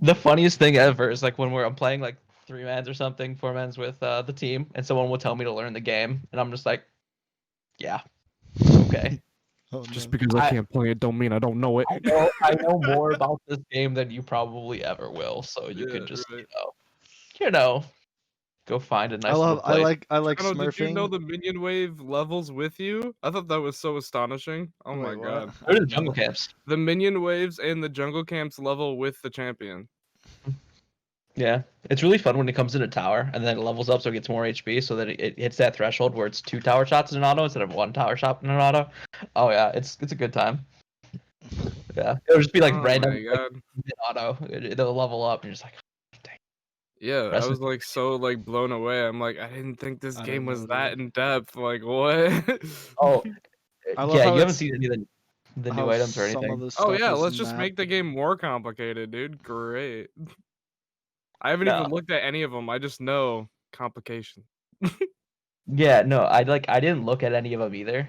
The funniest thing ever is like when I'm playing like 3-mans or something, 4-mans with the team, and someone will tell me to learn the game, and I'm just like, yeah, okay. Oh Just no. because I I can't play it don't mean I don't know it. I know more about this game than you probably ever will, so you Yeah, could just right. you know, go find a nice little I place. like Chano, did you know smurfing. the minion wave levels with you? I thought that was so astonishing. Oh my Wait, what? god. I Go to the didn't know jungle that. camps. The minion waves and the jungle camps level with the champion. Yeah, it's really fun when it comes in a tower and then it levels up so it gets more HP so that it hits that threshold where it's 2 tower shots in an auto instead of 1 tower shot in an auto. Oh yeah, it's a good time. Yeah, it'll just be like Oh random my like god. mid auto. It'll level up and you're just like, dang. Yeah, I Rest was in like so like blown away. I'm like, I didn't think this I game didn't was know that either. in depth. Like what? Oh, I love yeah, how you haven't it's seen any of the how new items or some of anything. the Oh stuff yeah, is let's just make mapped. the game more complicated, dude. Great. I haven't No. even looked at any of them. I just know complication. Yeah, no, I didn't look at any of them either.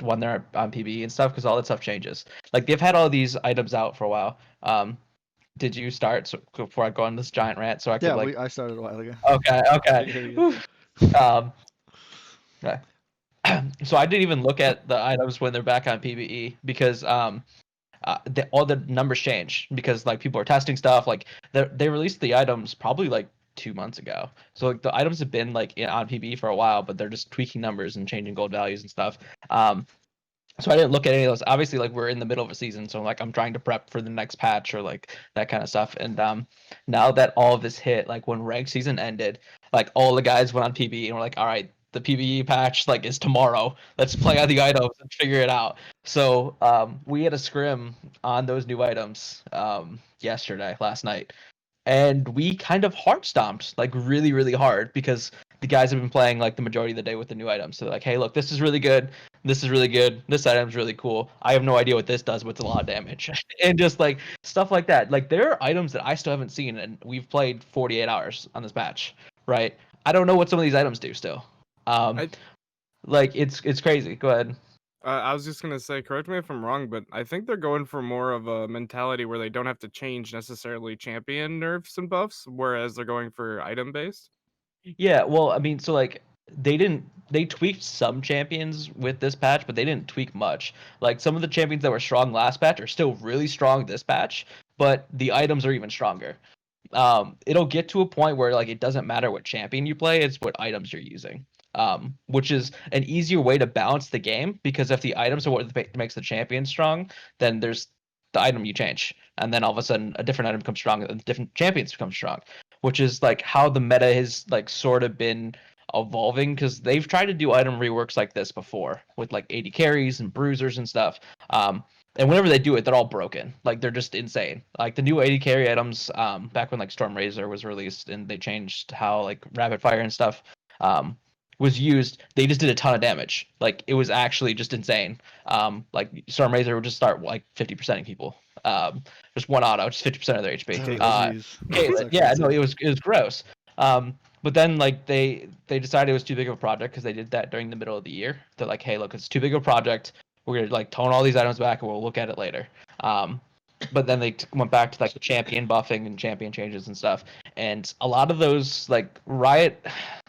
When they're on PBE and stuff, because all that stuff changes. Like they've had all these items out for a while. Did you start before I go on this giant rant so I could Yeah, like? I started a while ago. Okay, okay. Yeah, yeah. Whew. Okay. So I didn't even look at the items when they're back on PBE because all the numbers change because like people are testing stuff. Like they released the items probably like 2 months ago. So like the items have been like on PBE for a while, but they're just tweaking numbers and changing gold values and stuff. So I didn't look at any of those. Obviously, like we're in the middle of a season, so like I'm trying to prep for the next patch or like that kind of stuff. And now that all of this hit, like when ranked season ended, like all the guys went on PBE and were like, all right, the PBE patch like is tomorrow. Let's play out the items and figure it out. So we had a scrim on those new items last night, and we kind of hard stomped like really really hard because the guys have been playing like the majority of the day with the new items. So they're like, hey, look, this is really good. This is really good. This item's really cool. I have no idea what this does, but it's a lot of damage. And just like stuff like that. Like there are items that I still haven't seen, and we've played 48 hours on this patch, right? I don't know what some of these items do still. I Like it's crazy. Go ahead. I was just gonna say, correct me if I'm wrong, but I think they're going for more of a mentality where they don't have to change necessarily champion nerfs and buffs, whereas they're going for item based. Yeah, well, I mean, so like they tweaked some champions with this patch, but they didn't tweak much. Like some of the champions that were strong last patch are still really strong this patch, but the items are even stronger. It'll get to a point where like it doesn't matter what champion you play, it's what items you're using. Which is an easier way to balance the game because if the items are what makes the champion strong, then there's the item you change, and then all of a sudden a different item becomes strong, and different champions become strong, which is like how the meta has like sort of been evolving because they've tried to do item reworks like this before with like 80 carries and bruisers and stuff. And whenever they do it, they're all broken. Like they're just insane. Like the new 80 carry items, back when like Storm Razor was released and they changed how like rapid fire and stuff was used, they just did a ton of damage. Like it was actually just insane. Like Storm Razor would just start like 50%ing people. Just one auto, just 50% of their HP. Oh, jeez. Caitlyn, So yeah, no, crazy. it was gross. But then like they decided it was too big of a project because they did that during the middle of the year. They're like, hey, look, it's too big of a project. We're gonna like tone all these items back and we'll look at it later. But then they went back to like the champion buffing and champion changes and stuff. And a lot of those like Riot,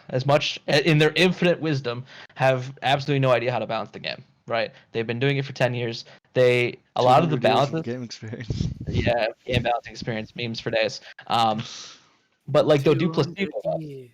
as much in their infinite wisdom, have absolutely no idea how to balance the game. Right? They've been doing it for 10 years. A lot of the 200 years of balances, game experience. yeah, game balancing experience, memes for days. But like they'll do 200 years.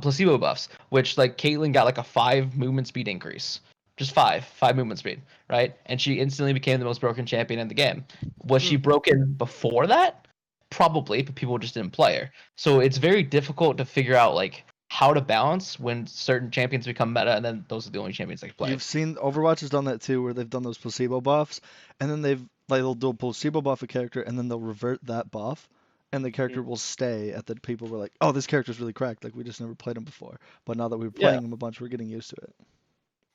placebo buffs, which like Caitlyn got like a 5 movement speed increase. Just five movement speed, right? And she instantly became the most broken champion in the game. Was she broken before that? Probably, but people just didn't play her. So it's very difficult to figure out like how to balance when certain champions become meta, and then those are the only champions they can play. You've seen Overwatch has done that too, where they've done those placebo buffs, and then they'll do a placebo buff a character, and then they'll revert that buff, and the character will stay at the people were like, oh, this character's really cracked, like we just never played him before, but now that we're Yeah. playing him a bunch, we're getting used to it.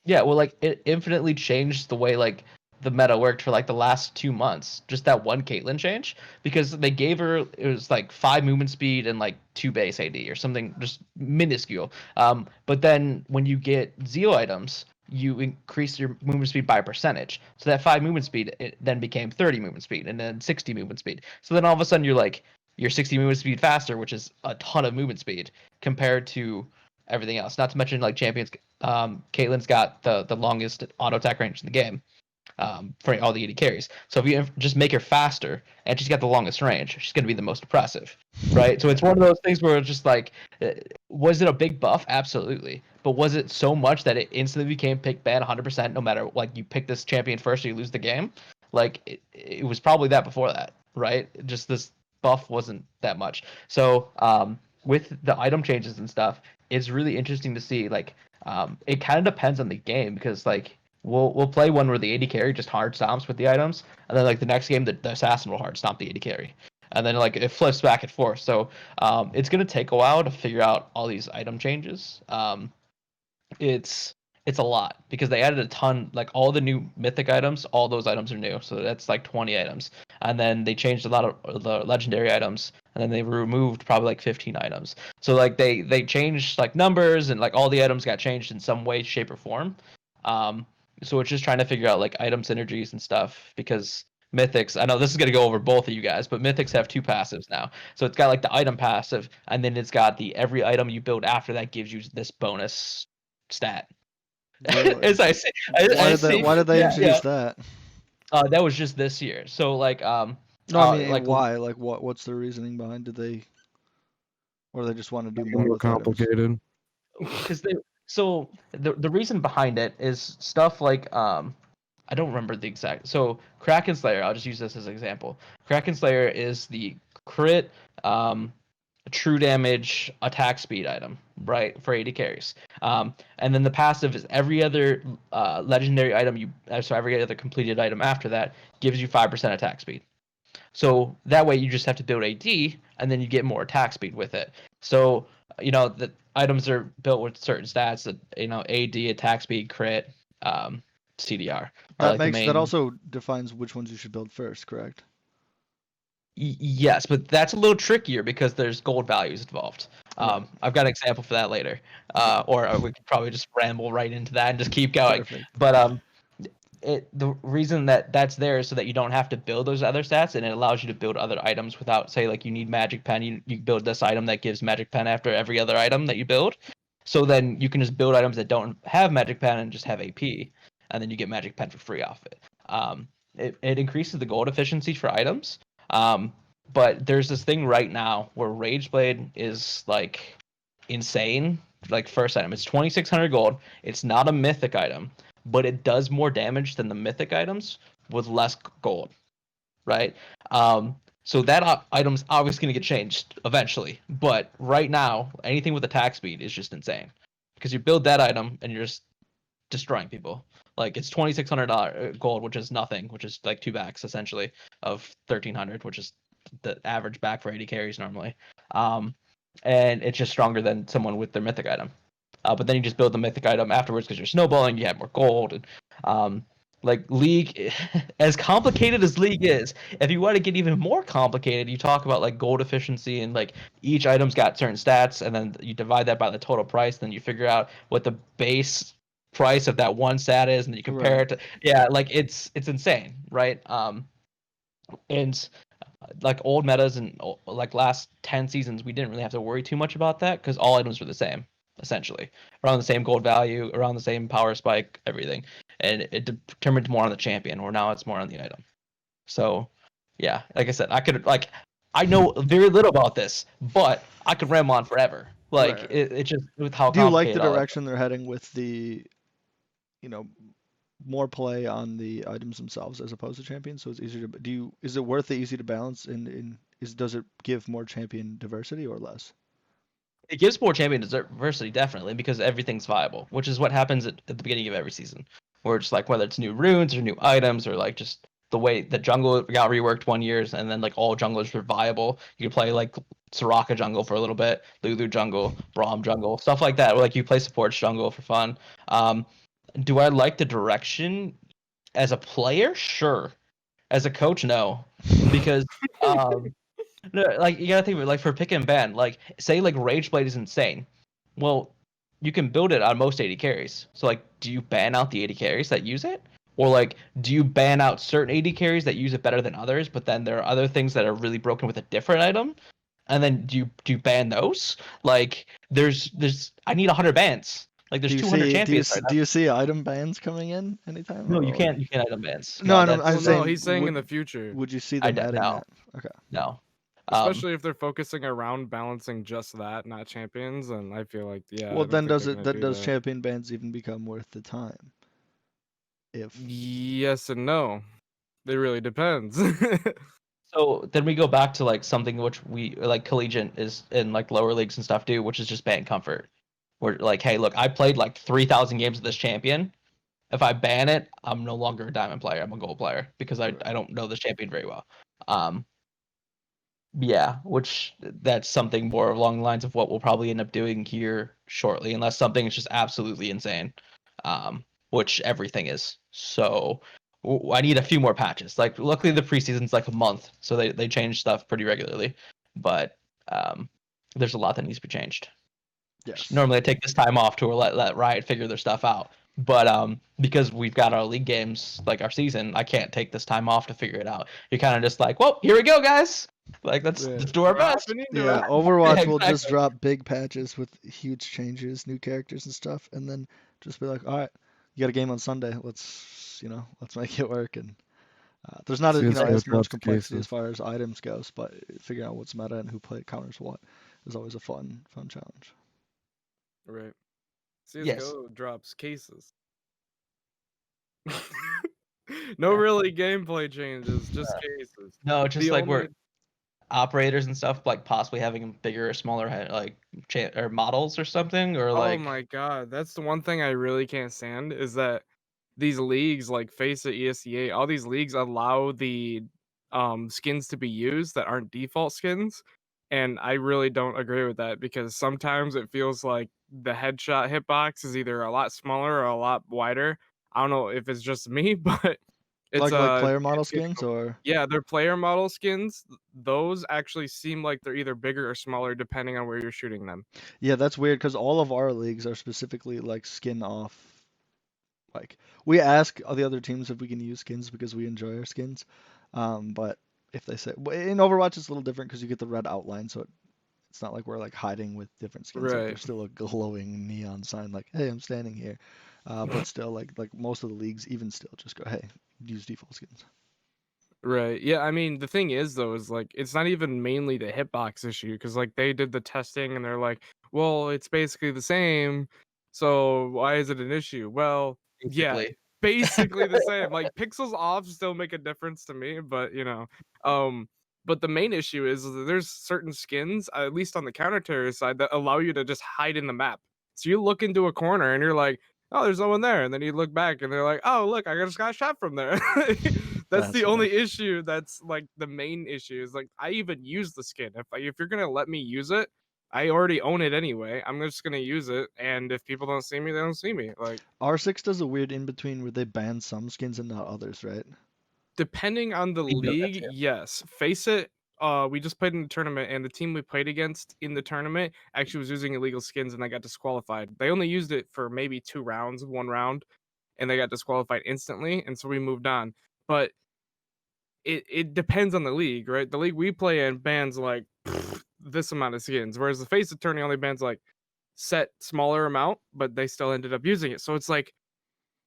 Yeah, well, like it infinitely changed the way like the meta worked for like the last 2 months. Just that one Caitlyn change because they gave her it was like 5 movement speed and like 2 base AD or something just minuscule. But then when you get Zeo items, you increase your movement speed by a percentage. So that 5 movement speed it then became 30 movement speed and then 60 movement speed. So then all of a sudden you're 60 movement speed faster, which is a ton of movement speed compared to everything else. Not to mention like champions, Caitlyn's got the longest auto attack range in the game. For all the AD carries. So if you just make her faster and she's got the longest range, she's going to be the most impressive, right? So it's one of those things where it's just like, was it a big buff? Absolutely. But was it so much that it instantly became pick ban 100% no matter, like, you pick this champion first or you lose the game? Like, it was probably that before that, right? Just this buff wasn't that much. So with the item changes and stuff, it's really interesting to see, like, it kind of depends on the game because, like, we'll play one where the AD carry just hard stomps with the items, and then like the next game the assassin will hard stomp the AD carry, and then like it flips back and forth. So it's gonna take a while to figure out all these item changes. It's a lot because they added a ton, like all the new mythic items, all those items are new, so that's like 20 items, and then they changed a lot of the legendary items, and then they removed probably like 15 items. So like they changed like numbers and like all the items got changed in some way, shape, or form. So it's just trying to figure out like item synergies and stuff because Mythics, I know this is going to go over both of you guys, but Mythics have 2 passives now. So it's got like the item passive, and then it's got the every item you build after that gives you this bonus stat. Really? As I say, Why did they introduce that? that was just this year. So like No, I mean like why? Like what's the reasoning behind? Did they, or they just want to do Make it more more with items? complicated. because the reason behind it is stuff like I don't remember the exact. So Kraken Slayer, I'll just use this as an example. Kraken Slayer is the crit, true damage, attack speed item, right, for AD carries. And then the passive is every other legendary item so every other completed item after that gives you 5% attack speed. So that way you just have to build AD, and then you get more attack speed with it. So the items are built with certain stats that AD, attack speed, crit, CDR. That also defines which ones you should build first, correct? Yes, but that's a little trickier because there's gold values involved. I've got an example for that later, or we could probably just ramble right into that and just keep going. Perfect. But the reason that's there is so that you don't have to build those other stats, and it allows you to build other items without, say, like you need magic pen, you build this item that gives magic pen after every other item that you build. So then you can just build items that don't have magic pen and just have AP, and then you get magic pen for free off it. It increases the gold efficiency for items. But there's this thing right now where Rageblade is like insane. Like first item, it's 2,600 gold. It's not a mythic item, but it does more damage than the mythic items with less gold, right? So that item's obviously going to get changed eventually. But right now, anything with attack speed is just insane because you build that item and you're just destroying people. Like it's $2,600 gold, which is nothing, which is like 2 backs essentially of 1,300, which is the average back for AD carries normally. And it's just stronger than someone with their mythic item. But then you just build the mythic item afterwards because you're snowballing, you have more gold. And like League, as complicated as League is, if you want to get even more complicated, you talk about like gold efficiency and like each item's got certain stats, and then you divide that by the total price, then you figure out what the base price of that one stat is, and then you compare it to like it's insane, right? And like old metas and like last 10 seasons, we didn't really have to worry too much about that because all items were the same, essentially around the same gold value, around the same power spike, everything, and it determined more on the champion, where now it's more on the item. So yeah, like I said, I know very little about this, but I could ramble on forever. Like it just with how do you like the direction they're heading with the more play on the items themselves as opposed to champions, so it's easier to is it worth it, easy to balance, does it give more champion diversity or less? It gives more champion diversity, definitely, because everything's viable, which is what happens at the beginning of every season, where it's like whether it's new runes or new items or like just the way the jungle got reworked 1 year, and then like all junglers were viable. You could play like Soraka jungle for a little bit, Lulu jungle, Braum jungle, stuff like that, or like you play support jungle for fun. Do I like the direction as a player? Sure. As a coach, no, because no, like you gotta think of it, like for pick and ban, like say like Rageblade is insane. Well, you can build it on most AD carries. So like, do you ban out the AD carries that use it? Or like, do you ban out certain AD carries that use it better than others, but then there are other things that are really broken with a different item? And then do you ban those? Like, there's I need 100 bans. Like, there's 200 champions right now. Do you see item bans coming in anytime? No, or you what? can't item bans. No, that's, I'm Well, saying, no, he's saying in would- the future, Would you see I them adding no. that? Okay. No. especially if they're focusing around balancing just that, not champions. And I feel like, yeah. I Well, don't then think they're gonna do does that. champion bans even become worth the time? If Yes and no. It really depends. So then we go back to like something which we like collegiate is in like lower leagues and stuff do, which is just ban comfort. We're like, hey, look, I played like 3,000 games with this champion. If I ban it, I'm no longer a diamond player. I'm a gold player because I don't know this champion very well. Yeah, which that's something more along the lines of what we'll probably end up doing here shortly, unless something is just absolutely insane, which everything is. So I need a few more patches. Like, luckily the preseason's like a month, so they change stuff pretty regularly. But there's a lot that needs to be changed. yes, Normally I take this time off to let Riot figure their stuff out. But because we've got our league games, like our season, I can't take this time off to figure it out. You're kind of just like, well, here we go, guys. Like, let's do our best. yeah. Overwatch will just exactly. drop big patches with huge changes, new characters and stuff, and then just be like, all right, you got a game on Sunday. Let's make it work. And there's not CS:GO as much drops complexity cases. as far as items goes, but figuring out what's meta and who counters what is always a fun challenge. Right. Yes. CS:GO drops cases. No really gameplay changes, just cases. No, just The like we're only- operators and stuff, like possibly having bigger or smaller like or models or something, or Oh like my god, that's the one thing I really can't stand is that these leagues like FACEIT, ESEA, all these leagues allow the skins to be used that aren't default skins. And I really don't agree with that because sometimes it feels like the headshot hitbox is either a lot smaller or a lot wider. I don't know if it's just me, but it's Like player model skins or yeah, they're player model skins. Those actually seem like they're either bigger or smaller depending on where you're shooting them. yeah, that's weird because all of our leagues are specifically like skin off. Like we ask the other teams if we can use skins because we enjoy our skins, but if they say in Overwatch it's a little different because you get the red outline, so it's not like we're like hiding with different skins. Like, Right. there's still a glowing neon sign like, hey, I'm standing here. But still, like most of the leagues, even still, just go, hey, use default skins. Right. Yeah, I mean, the thing is though is like it's not even mainly the hitbox issue because like they did the testing and they're like, "Well, it's basically the same. So why is it an issue?" Well, yeah, basically. basically the same. Like pixels off still make a difference to me, but but the main issue is that there's certain skins, at least on the counter terror side, that allow you to just hide in the map. So you look into a corner and you're like, "Oh, there's no one there," and then you look back and they're like, "Oh, look, I just got shot from there." That's the only issue. That's like the main issue. Is like I even use the skin. If you're gonna let me use it, I already own it anyway. I'm just gonna use it, and if people don't see me, they don't see me. Like R6 does a weird in between where they ban some skins and not others, right? depending on the League does that league, too. yes. Face it. We just played in the tournament, and the team we played against in the tournament actually was using illegal skins, and they got disqualified. They only used it for maybe 2 rounds, 1 round, and they got disqualified instantly, and so we moved on. But it depends on the league, right? The league we play in bans like this amount of skins, whereas the face attorney only bans like set smaller amount, but they still ended up using it. So it's like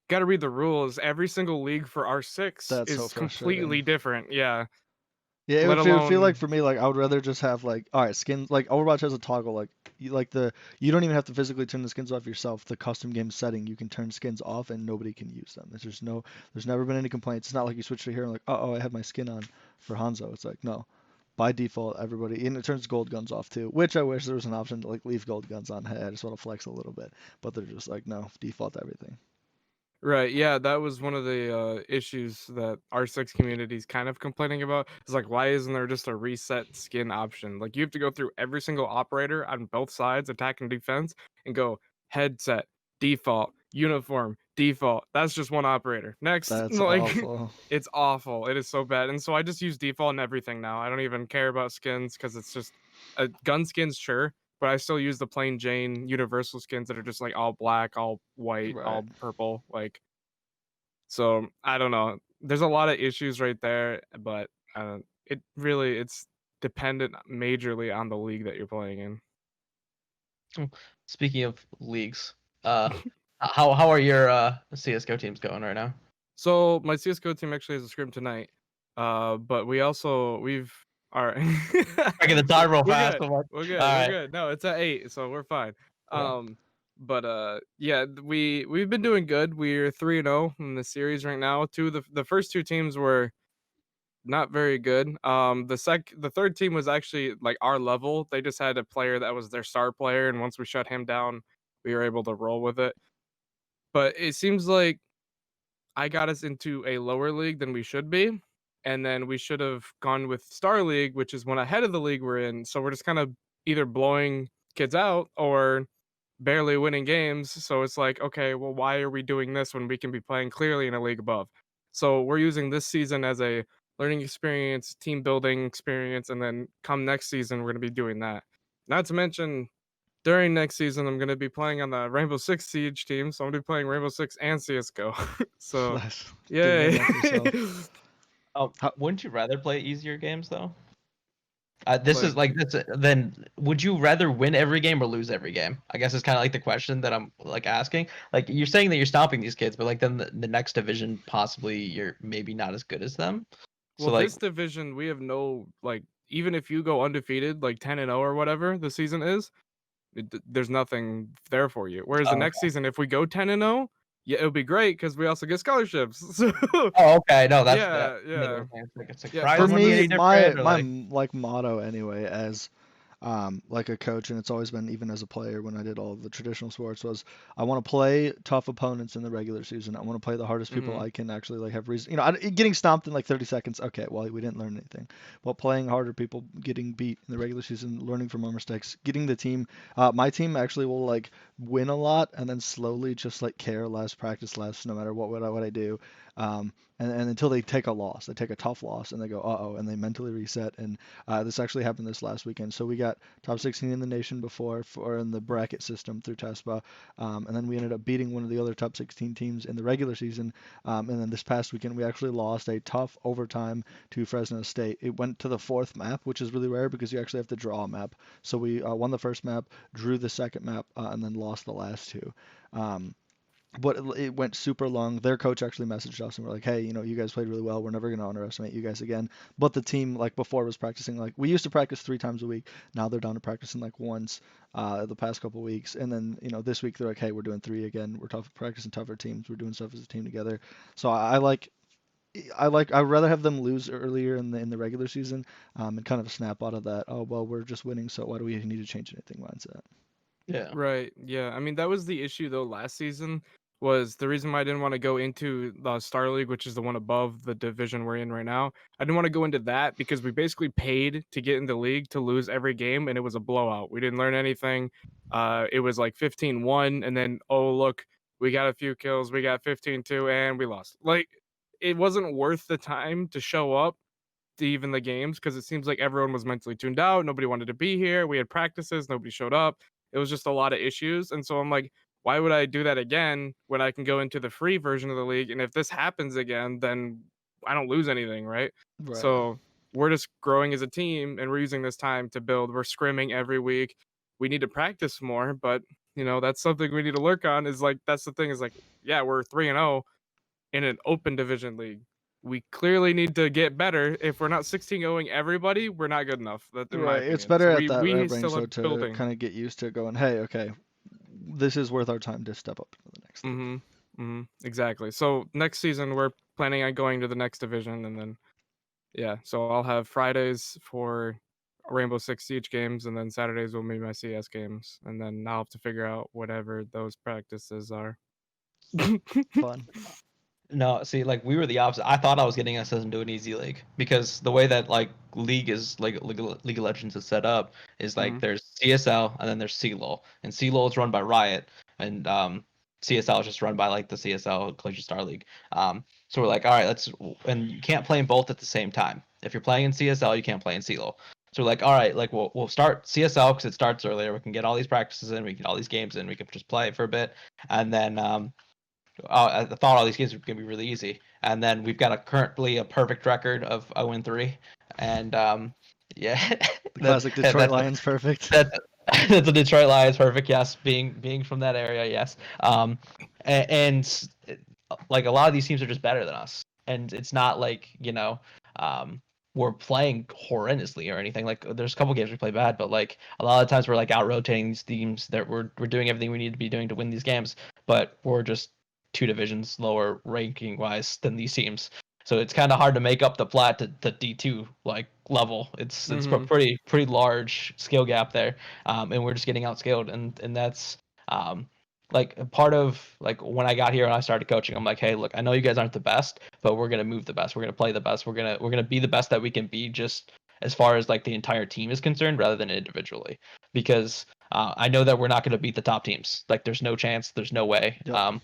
gotta read the rules. Every single league for R6 That's so is completely frustrating. different. Yeah. Yeah, it Let would feel like alone for me, like I would rather just have like, all right, skins. Like Overwatch has a toggle, like you don't even have to physically turn the skins off yourself. The custom game setting, you can turn skins off and nobody can use them. There's never been any complaints. It's not like you switch to here and like, oh, I have my skin on for Hanzo. It's like no, by default, everybody, and it turns gold guns off too. Which I wish there was an option to like leave gold guns on. Hey, I just want to flex a little bit, but they're just like no, default everything. right, yeah, that was one of the issues that R6 community's kind of complaining about. It's like, why isn't there just a reset skin option? Like, you have to go through every single operator on both sides, attack and defense, and go headset, default, uniform, default. That's just one operator. Next, That's like, awful. it's awful. It is so bad. And so I just use default in everything now. I don't even care about skins because it's just gun skins, sure, but I still use the plain Jane universal skins that are just like all black, all white, Right. all purple. Like, so I don't know. There's a lot of issues right there, but it's dependent majorly on the league that you're playing in. Speaking of leagues, how are your CS:GO teams going right now? So my CS:GO team actually has a scrim tonight. But we've all right. Breaking the time real We're fast. good. I'm like, We're good. all We're right. good. No, it's at 8, so we're fine. Yeah. But yeah, we've been doing good. We're 3-0 in the series right now. The first two teams were not very good. The third team was actually like our level. They just had a player that was their star player, and once we shut him down, we were able to roll with it. But it seems like I got us into a lower league than we should be, and then we should have gone with Star League, which is one ahead of the league we're in. So we're just kind of either blowing kids out or barely winning games. So it's like, okay, well, why are we doing this when we can be playing clearly in a league above? So we're using this season as a learning experience, team building experience, and then come next season, we're going to be doing that. Not to mention, during next season, I'm gonna be playing on the Rainbow Six Siege team, so I'm gonna be playing Rainbow Six and CS:GO. So, Nice. yay! Doing that for yourself. Oh, How- wouldn't you rather play easier games though? Is Like, like this. Then would you rather win every game or lose every game? I guess it's kind of like the question that I'm like asking. Like you're saying that you're stopping these kids, but like then the next division possibly you're maybe not as good as them. So well, like, this division we have no like. Even if you go undefeated, like 10-0 or whatever the season is, there's nothing there for you. Whereas the oh, next season, if we go 10-0, yeah, it'll be great because we also get scholarships. So, oh, okay, no, that's yeah, that. yeah, It's like yeah. prize For money me, any my different or my like like motto anyway, as like a coach, and it's always been even as a player when I did all of the traditional sports, was I want to play tough opponents in the regular season. I want to play the hardest people Mhm. I can actually like have reason. Getting stomped in like 30 seconds. Okay, well we didn't learn anything. But playing harder people, getting beat in the regular season, learning from our mistakes, getting the team. My team actually will like win a lot and then slowly just like care less, practice less, no matter what I do. And until they take a loss, they take a tough loss, and they go, uh-oh, and they mentally reset. And this actually happened this last weekend. So we got top 16 in the nation before for in the bracket system through TESPA, and then we ended up beating one of the other top 16 teams in the regular season. And then this past weekend, we actually lost a tough overtime to Fresno State. It went to the fourth map, which is really rare because you actually have to draw a map. So we won the first map, drew the second map, and then lost the last two. But it went super long. Their coach actually messaged us and we're like, hey, you guys played really well. We're never going to underestimate you guys again. But the team, like before, was practicing like we used to practice 3 times a week. Now they're down to practicing like once the past couple weeks. And then this week they're like, hey, we're doing 3 again. We're practicing tougher teams. We're doing stuff as a team together. So I'd rather have them lose earlier in the regular season and kind of snap out of that. Oh well, we're just winning, so why do we need to change anything mindset? yeah. Right. Yeah. I mean, that was the issue though last season was the reason why I didn't want to go into the Star League, which is the one above the division we're in right now. I didn't want to go into that because we basically paid to get in the league to lose every game and it was a blowout. We didn't learn anything. It was like 15-1 and then oh look, we got a few kills, we got 15-2 and we lost. Like it wasn't worth the time to show up to even the games because it seems like everyone was mentally tuned out. Nobody wanted to be here. We had practices, nobody showed up. It was just a lot of issues. And so I'm like, why would I do that again when I can go into the free version of the league? And if this happens again, then I don't lose anything, right? Right. So we're just growing as a team and we're using this time to build. We're scrimming every week. We need to practice more, but that's something we need to work on. Is like that's the thing, is like, yeah, we're 3-0 in an open division league. We clearly need to get better. If we're not 16 going everybody, we're not good enough. That in my Right. It's opinion. better So at we that we range still though have to building. kind of get used to going, hey, okay, this is worth our time to step up to the next league. Exactly. So next season we're planning on going to the next division, and then so I'll have Fridays for Rainbow Six Siege games, and then Saturdays will be my CS games, and then I'll have to figure out whatever those practices are. Fun. No, see, like we were the opposite. I thought I was getting us into an easy league because the way that like League is like League of Legends is set up is like Mhm. there's CSL and then there's CLOL, and CLOL is run by Riot, and CSL is just run by like the CSL Collegiate Star League. So we're like, all right, and you can't play in both at the same time. If you're playing in CSL, you can't play in CLOL. So we're like, all right, like we'll start CSL because it starts earlier. We can get all these practices in, we can get all these games in, we can just play for a bit, and then I thought all these games were gonna be really easy, and then we've got currently a perfect record of 0-3, and yeah, The classic Detroit that's Lions perfect. that's the Detroit Lions perfect. Yes, being from that area, yes. And like a lot of these teams are just better than us, and it's not like we're playing horrendously or anything. Like there's a couple games we play bad, but like a lot of times we're like out rotating these teams that we're doing everything we need to be doing to win these games, but we're just 2 divisions lower ranking wise than these teams. So it's kind of hard to make up the flat to D2 like level. It's a pretty large skill gap there, and we're just getting outscaled, and that's like a part of like when I got here and I started coaching. I'm like, hey, look, I know you guys aren't the best, but we're gonna move the best. We're gonna play the best. We're gonna be the best that we can be, just as far as like the entire team is concerned, rather than individually, because I know that we're not gonna beat the top teams. Like there's no chance. There's no way. Yep.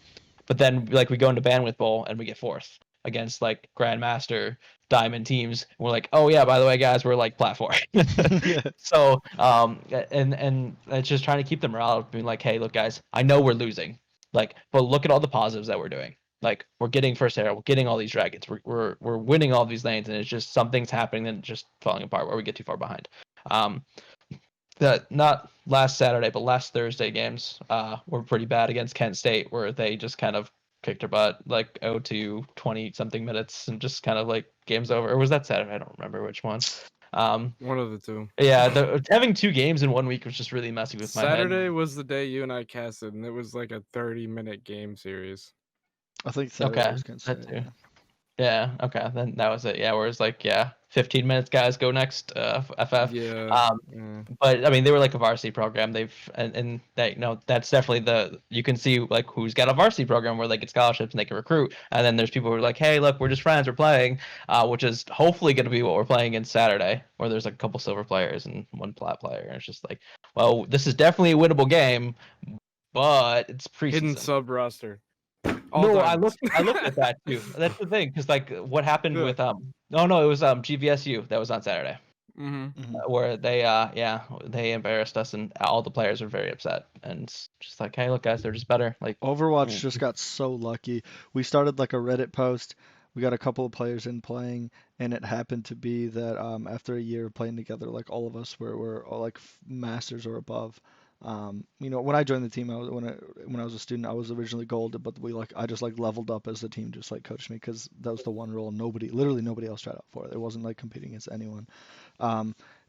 But then like we go into Bandwidth Bowl and we get fourth against like Grandmaster Diamond teams. And we're like, oh yeah, by the way, guys, we're like platform. Yeah. So and it's just trying to keep the morale up, being like, hey, look, guys, I know we're losing, like, but look at all the positives that we're doing. Like we're getting first air, we're getting all these dragons, we're winning all these lanes, and it's just something's happening and just falling apart where we get too far behind. That not last Saturday, but last Thursday games were pretty bad against Kent State, where they just kind of kicked our butt, like 0-2, 20 something minutes, and just kind of like game's over. Or was that Saturday? I don't remember which one. One of the two. Yeah, having 2 games in 1 week was just really messy with my head. Saturday was the day you and I casted, and it was like a 30-minute game series. I think Saturday Okay, was Kent that State, too. yeah. Yeah, okay, then that was it. Yeah, where it's like, 15 minutes, guys, go next, FF. Yeah. But I mean, they were like a varsity program. They've and they that's definitely you can see like who's got a varsity program where they get scholarships and they can recruit. And then there's people who are like, hey, look, we're just friends, we're playing, which is hopefully going to be what we're playing against Saturday, where there's like a couple silver players and 1 plat player. And it's just like, well, this is definitely a winnable game, but it's preseason. Hidden sub roster. No, I looked at that too. That's the thing, because like what happened with it was GVSU that was on Saturday. Where they embarrassed us, and all the players are very upset, and it's just like, hey, look, guys, they're just better. Like Overwatch just got so lucky. We started like a Reddit post. We got a couple of players in playing, and it happened to be that after a year of playing together, like all of us were all like masters or above. When I joined the team, when I was a student, I was originally gold, but I just like leveled up as the team, just like coached me, because that was the one role literally nobody else tried out for. It wasn't like competing against anyone.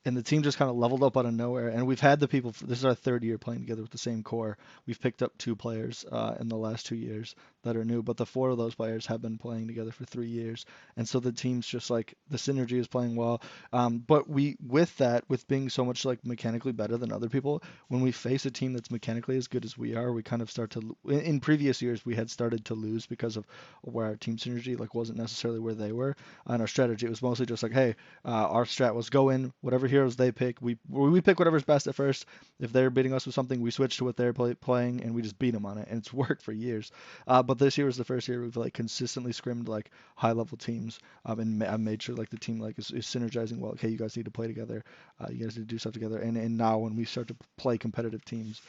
And the team just kind of leveled up out of nowhere. And we've had the people. This is our 3rd year playing together with the same core. We've picked up 2 players in the last 2 years that are new, but the 4 of those players have been playing together for 3 years. And so the team's just like the synergy is playing well. But with being so much like mechanically better than other people, when we face a team that's mechanically as good as we are, we kind of start to. In previous years, we had started to lose because of where our team synergy like wasn't necessarily where they were. And our strategy, it was mostly just like, hey, our strat was go in whatever heroes they pick. We pick whatever's best at first. If they're beating us with something, we switch to what they're playing, and we just beat them on it. And it's worked for years. But this year was the first year we've like consistently scrimmed like high level teams, and I made sure like the team like is synergizing well. Okay, you guys need to play together. You guys need to do stuff together. And now when we start to play competitive teams,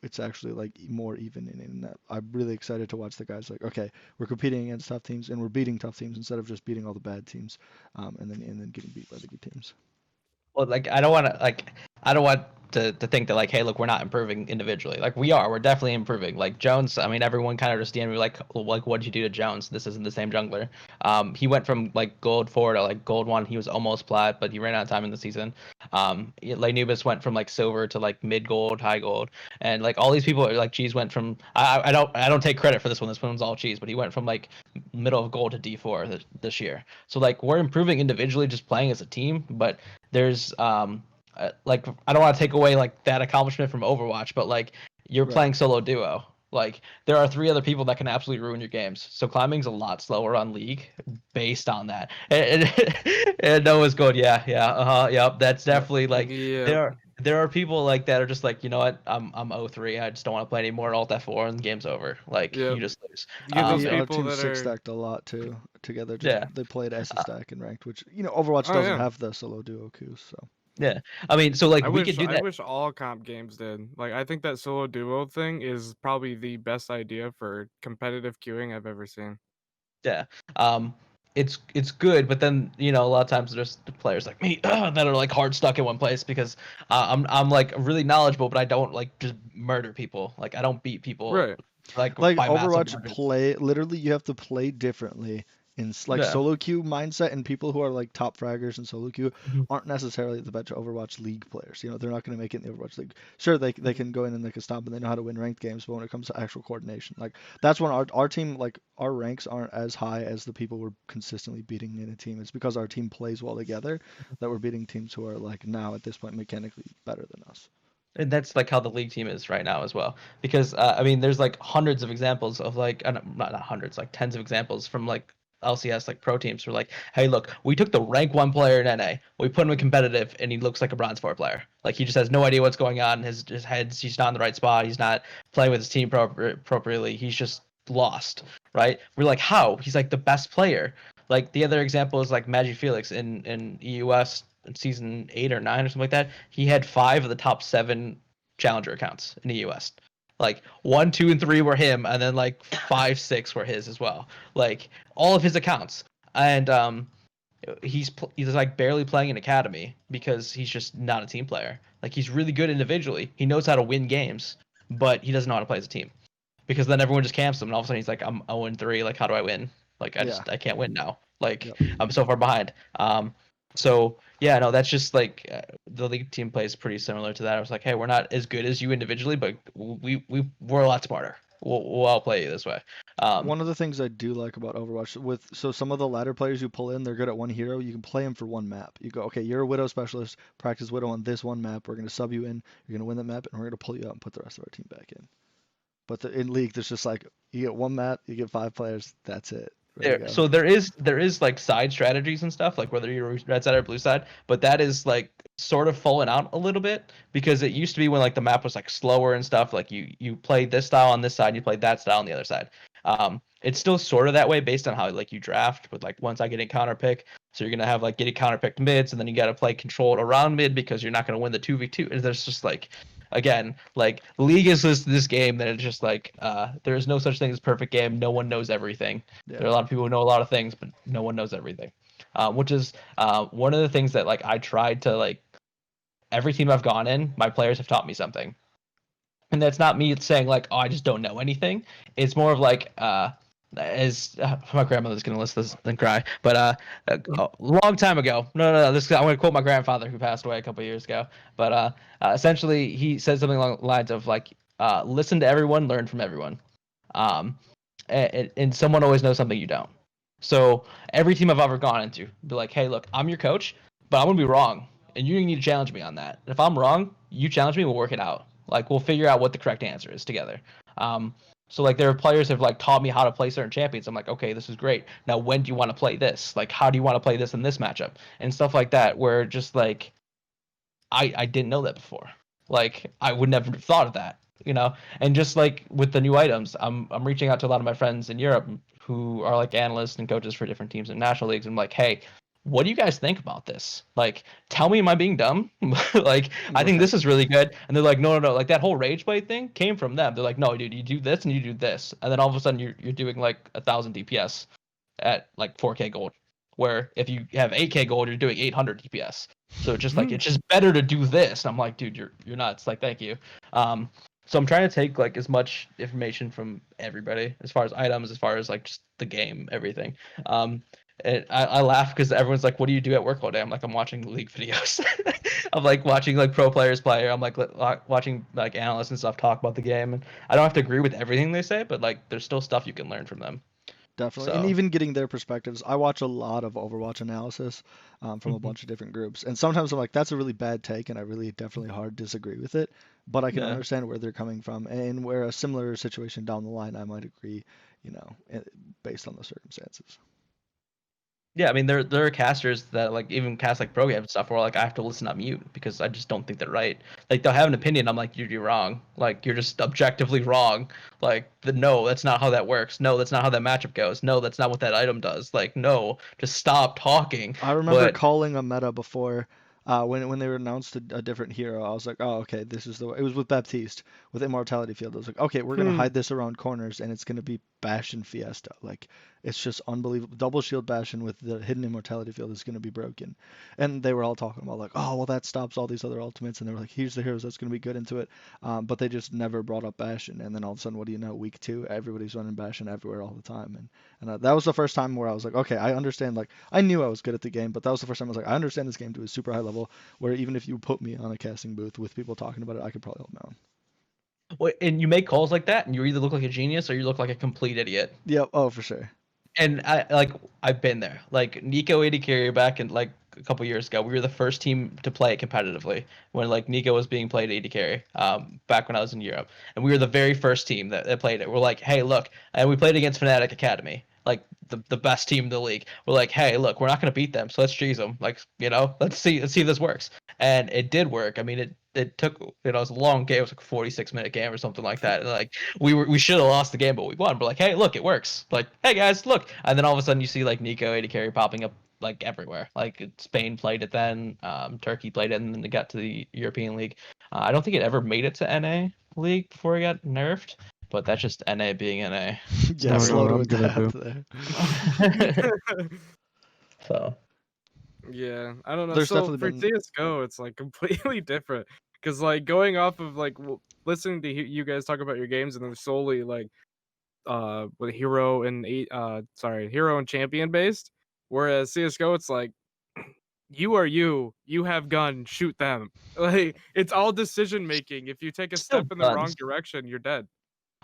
it's actually like more even. And I'm really excited to watch the guys like, okay, we're competing against tough teams and we're beating tough teams instead of just beating all the bad teams, and then getting beat by the good teams. Well, like I don't want to think that like, hey, look, we're not improving individually. Like we're definitely improving. Like Jones, I mean, everyone kind of just DM'd me like what'd you do to Jones? This isn't the same jungler. He went from like gold 4 to like gold 1. He was almost plat, but he ran out of time in the season. Laynubis went from like silver to like mid gold, high gold, and like all these people are like, Cheese went from I don't take credit for this one. This one's all Cheese, but he went from like middle of gold to D4 this year. So like we're improving individually, just playing as a team, but there's like I don't want to take away like that accomplishment from Overwatch, but like you're playing solo duo. Like there are 3 other people that can absolutely ruin your games. So climbing's a lot slower on League based on that. And Noah's going, yep. That's definitely like there are people like that are just like, you know what, I'm 0-3. I just don't want to play anymore. Alt F4 and the game's over. Like Yep. you just lose. You get those Our people team that six are. stacked a lot too together. Just Yeah. they played S stack and ranked, which Overwatch Oh doesn't yeah. have the solo duo queue, so Yeah. I mean, so like I we wish could do I that. wish all comp games did. Like I think that solo duo thing is probably the best idea for competitive queuing I've ever seen. Yeah. It's good, but then a lot of times there's players like me that are like hard stuck in one place because I'm like really knowledgeable, but I don't like just murder people. Like I don't beat people Right. like like by massive Overwatch margins. play literally you have to play differently in like Yeah. solo queue mindset, and people who are like top fraggers in solo queue Mhm. aren't necessarily the best Overwatch League players. They're not going to make it in the Overwatch League. Sure, they can go in and they can stomp and they know how to win ranked games, but when it comes to actual coordination, like that's when our team, like our ranks aren't as high as the people we're consistently beating in a team. It's because our team plays well together that we're beating teams who are like now at this point mechanically better than us. And that's like how the league team is right now as well. Because I mean, there's like hundreds of examples of like not hundreds, like tens of examples from like LCS like pro teams who are like, hey, look, we took the rank 1 player in NA, we put him in competitive, and he looks like a bronze 4 player. Like he just has no idea what's going on. His head's he's not in the right spot. He's not playing with his team appropriately. He's just lost, right? We're like, how? He's like the best player. Like the other example is like Magic Felix in EUS in season 8 or 9 or something like that. He had 5 of the top 7 challenger accounts in the US. Like 1, 2, and 3 were him, and then like 5, 6 were his as well. Like all of his accounts, and he's like barely playing in academy because he's just not a team player. Like he's really good individually. He knows how to win games, but he doesn't know how to play as a team. Because then everyone just camps him, and all of a sudden he's like, I'm 0-3. Like how do I win? Like I can't win now. Like Yep. I'm so far behind. So yeah, no, that's just like the league team plays pretty similar to that. I was like, hey, we're not as good as you individually, but we're a lot smarter. We'll outplay you this way. One of the things I do like about Overwatch so some of the ladder players you pull in, they're good at one hero. You can play them for one map. You go, okay, you're a Widow specialist, practice Widow on this one map. We're gonna sub you in. You're gonna win that map, and we're gonna pull you out and put the rest of our team back in. But in League, there's just like you get one map, you get 5 players, that's it. So there is like side strategies and stuff, like whether you're red side or blue side, but that is like sort of fallen out a little bit because it used to be when like the map was like slower and stuff, like you played this style on this side, you played that style on the other side. It's still sort of that way based on how like you draft, but like once I get a counter pick, so you're gonna have like getting counter picked mids, and then you got to play controlled around mid because you're not gonna win the 2v2. And there's just like again, like League is this game that it's just like there is no such thing as perfect game. No one knows everything. Yeah. There are a lot of people who know a lot of things, but no one knows everything. Which is one of the things that like I tried to like every team I've gone in, my players have taught me something. And that's not me saying like, oh, I just don't know anything. It's more of like as my grandmother's gonna listen to this and cry, but a long time ago. No. This I'm gonna quote my grandfather who passed away a couple of years ago. But essentially, he said something along the lines of like, listen to everyone, learn from everyone. And someone always knows something you don't. So every team I've ever gone into, be like, hey, look, I'm your coach, but I'm gonna be wrong, and you need to challenge me on that. If I'm wrong, you challenge me, we'll work it out. Like we'll figure out what the correct answer is together. So like there are players who have like taught me how to play certain champions. I'm like, okay, this is great. Now when do you want to play this? Like how do you want to play this in this matchup? And stuff like that, where just like I didn't know that before. Like I would never have thought of that, And just like with the new items, I'm reaching out to a lot of my friends in Europe who are like analysts and coaches for different teams in national leagues. I'm like, hey, what do you guys think about this? Like, tell me, am I being dumb? Like, I think this is really good. And they're like, no. Like that whole Rage Blade thing came from them. They're like, no, dude, you do this and you do this, and then all of a sudden you're doing like 1,000 DPS at like 4K gold. Where if you have 8K gold, you're doing 800 DPS. So just like it's just better to do this. And I'm like, dude, you're nuts. Like, thank you. So I'm trying to take like as much information from everybody as far as items, as far as like just the game, everything. And I laugh because everyone's like, what do you do at work all day? I'm like, I'm watching League videos. I'm like watching like pro players play. I'm like watching like analysts and stuff talk about the game. And I don't have to agree with everything they say, but like there's still stuff you can learn from them. Definitely, So. and even getting their perspectives. I watch a lot of Overwatch analysis from a bunch of different groups, and sometimes I'm like, that's a really bad take, and I really definitely hard disagree with it. But I can understand where they're coming from, and where a similar situation down the line, I might agree, based on the circumstances. Yeah, I mean there are casters that like even cast like pro game and stuff where like I have to listen on mute because I just don't think they're right. Like they'll have an opinion, I'm like you're wrong. Like you're just objectively wrong. Like no, that's not how that works. No, that's not how that matchup goes. No, that's not what that item does. Like no, just stop talking. I remember But calling a meta before when they were announced a different hero. I was like, oh, okay, this is the way. It was with Baptiste with Immortality Field. I was like, okay, we're gonna hide this around corners, and it's gonna be Bastion Fiesta. Like, it's just unbelievable. Double shield Bastion with the hidden Immortality Field is gonna be broken. And they were all talking about like, oh, well, that stops all these other ultimates, and they were like, here's the heroes that's gonna be good into it. But they just never brought up Bastion, and then all of a sudden, what do you know? Week 2, everybody's running Bastion everywhere all the time, and that was the first time where I was like, okay, I understand. Like, I knew I was good at the game, but that was the first time I was like, I understand this game to a super high level where even if you put me on a casting booth with people talking about it, I could probably hold my own. and you make calls like that, and you either look like a genius or you look like a complete idiot. Yep. Oh, for sure. And I've been there. Like Nico AD carry back in like a couple years ago, we were the first team to play it competitively when like Nico was being played AD carry. Back when I was in Europe, and we were the very first team that played it. We're like, hey, look, and we played against Fnatic Academy, like the best team in the league. We're like, hey, look, we're not gonna beat them, so let's cheese them. Like, let's see if this works. And it did work. I mean, it took, it was a long game. It was like a 46-minute game or something like that. And like we should have lost the game, but we won. But like, hey, look, it works. Like, hey guys, look. And then all of a sudden you see like Nico AD carry popping up like everywhere. Like Spain played it then, Turkey played it, and then it got to the European League. I don't think it ever made it to NA League before it got nerfed. But that's just NA being NA. Yeah, never slow know to what I'm adapt gonna there. So Yeah, I don't know. There's So definitely for been. CS:GO, it's like completely different because like going off of like listening to you guys talk about your games and then solely like with hero and hero and champion based, whereas CS:GO it's like you are you have gun, shoot them. Like it's all decision making. If you take a still step in the wrong guns. direction, you're dead.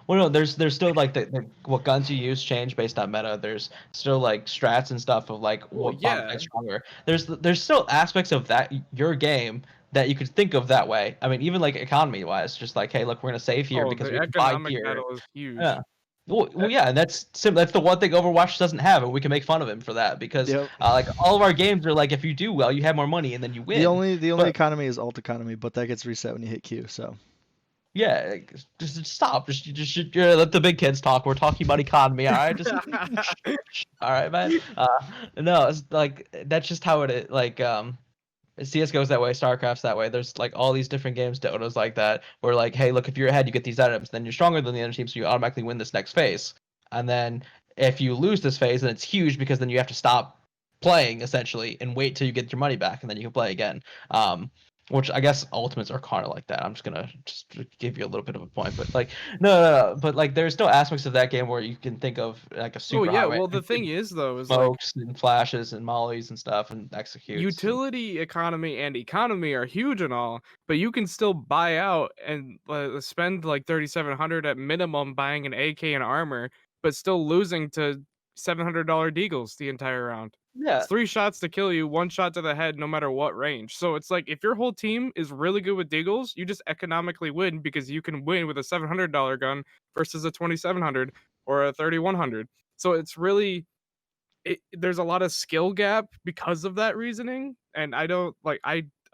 Well, no, there's still like the what guns you use change based on meta. There's still like strats and stuff of like Well, what bomb yeah. makes stronger. There's still aspects of that your game that you could think of that way. I mean, even like economy wise, just like hey, look, we're gonna save here Oh, because the we can buy economic gear. battle is huge. Yeah. Well, yeah, and that's the one thing Overwatch doesn't have, and we can make fun of him for that because Yep. like all of our games are like if you do well, you have more money and then you win. The only But- economy is alt economy, but that gets reset when you hit Q. So. Yeah, like, just stop. Just let the big kids talk. We're talking about economy, all right? Just all right, man. No, it's like that's just how it is. Like CS:GO's that way, StarCraft's that way. There's like all these different games, Dota's like that, where like, hey, look, if you're ahead, you get these items, then you're stronger than the other team, so you automatically win this next phase. And then if you lose this phase, then it's huge because then you have to stop playing essentially and wait till you get your money back, and then you can play again. Which I guess ultimates are kind of like that. I'm just gonna give you a little bit of a point, but like no, but like there's still aspects of that game where you can think of like a super Oh yeah, highway. well the thing is though is like smokes and flashes and mollies and stuff and executes. utility economy and economy are huge and all, but you can still buy out and spend like 3,700 at minimum buying an AK and armor, but still losing to $700 deagles the entire round. Yeah, It's 3 shots to kill you, 1 shot to the head, no matter what range. So it's like if your whole team is really good with deagles, you just economically win because you can win with a $700 gun versus a 2,700 or a 3,100. So it's really there's a lot of skill gap because of that reasoning, and I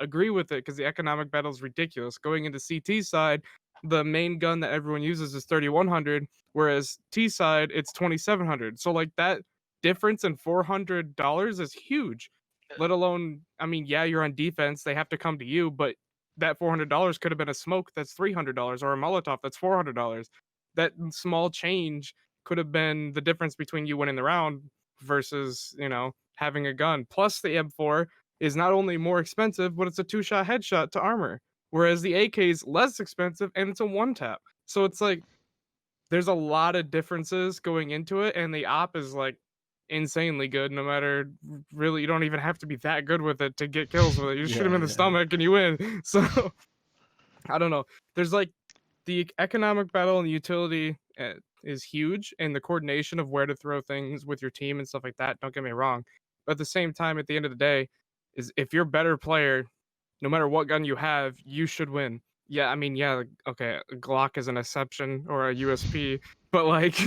agree with it because the economic battle is ridiculous. Going into CT side, the main gun that everyone uses is 3,100, whereas T side it's 2,700. So like that difference in $400 is huge. Let alone, I mean, yeah, you're on defense, they have to come to you, but that $400 could have been a smoke that's $300 or a Molotov that's $400. That small change could have been the difference between you winning the round versus, having a gun. Plus the M4 is not only more expensive, but it's a 2-shot headshot to armor. Whereas the AK is less expensive and it's a 1-tap. So it's like there's a lot of differences going into it, and the op is like insanely good no matter really you don't even have to be that good with it to get kills with it. You shoot him in the stomach and you win. So I don't know. There's like the economic battle and the utility is huge, and the coordination of where to throw things with your team and stuff like that. Don't get me wrong, but at the same time, at the end of the day, is if you're a better player, no matter what gun you have, you should win. Yeah, I mean, yeah, okay, a Glock is an exception or a USP, but like,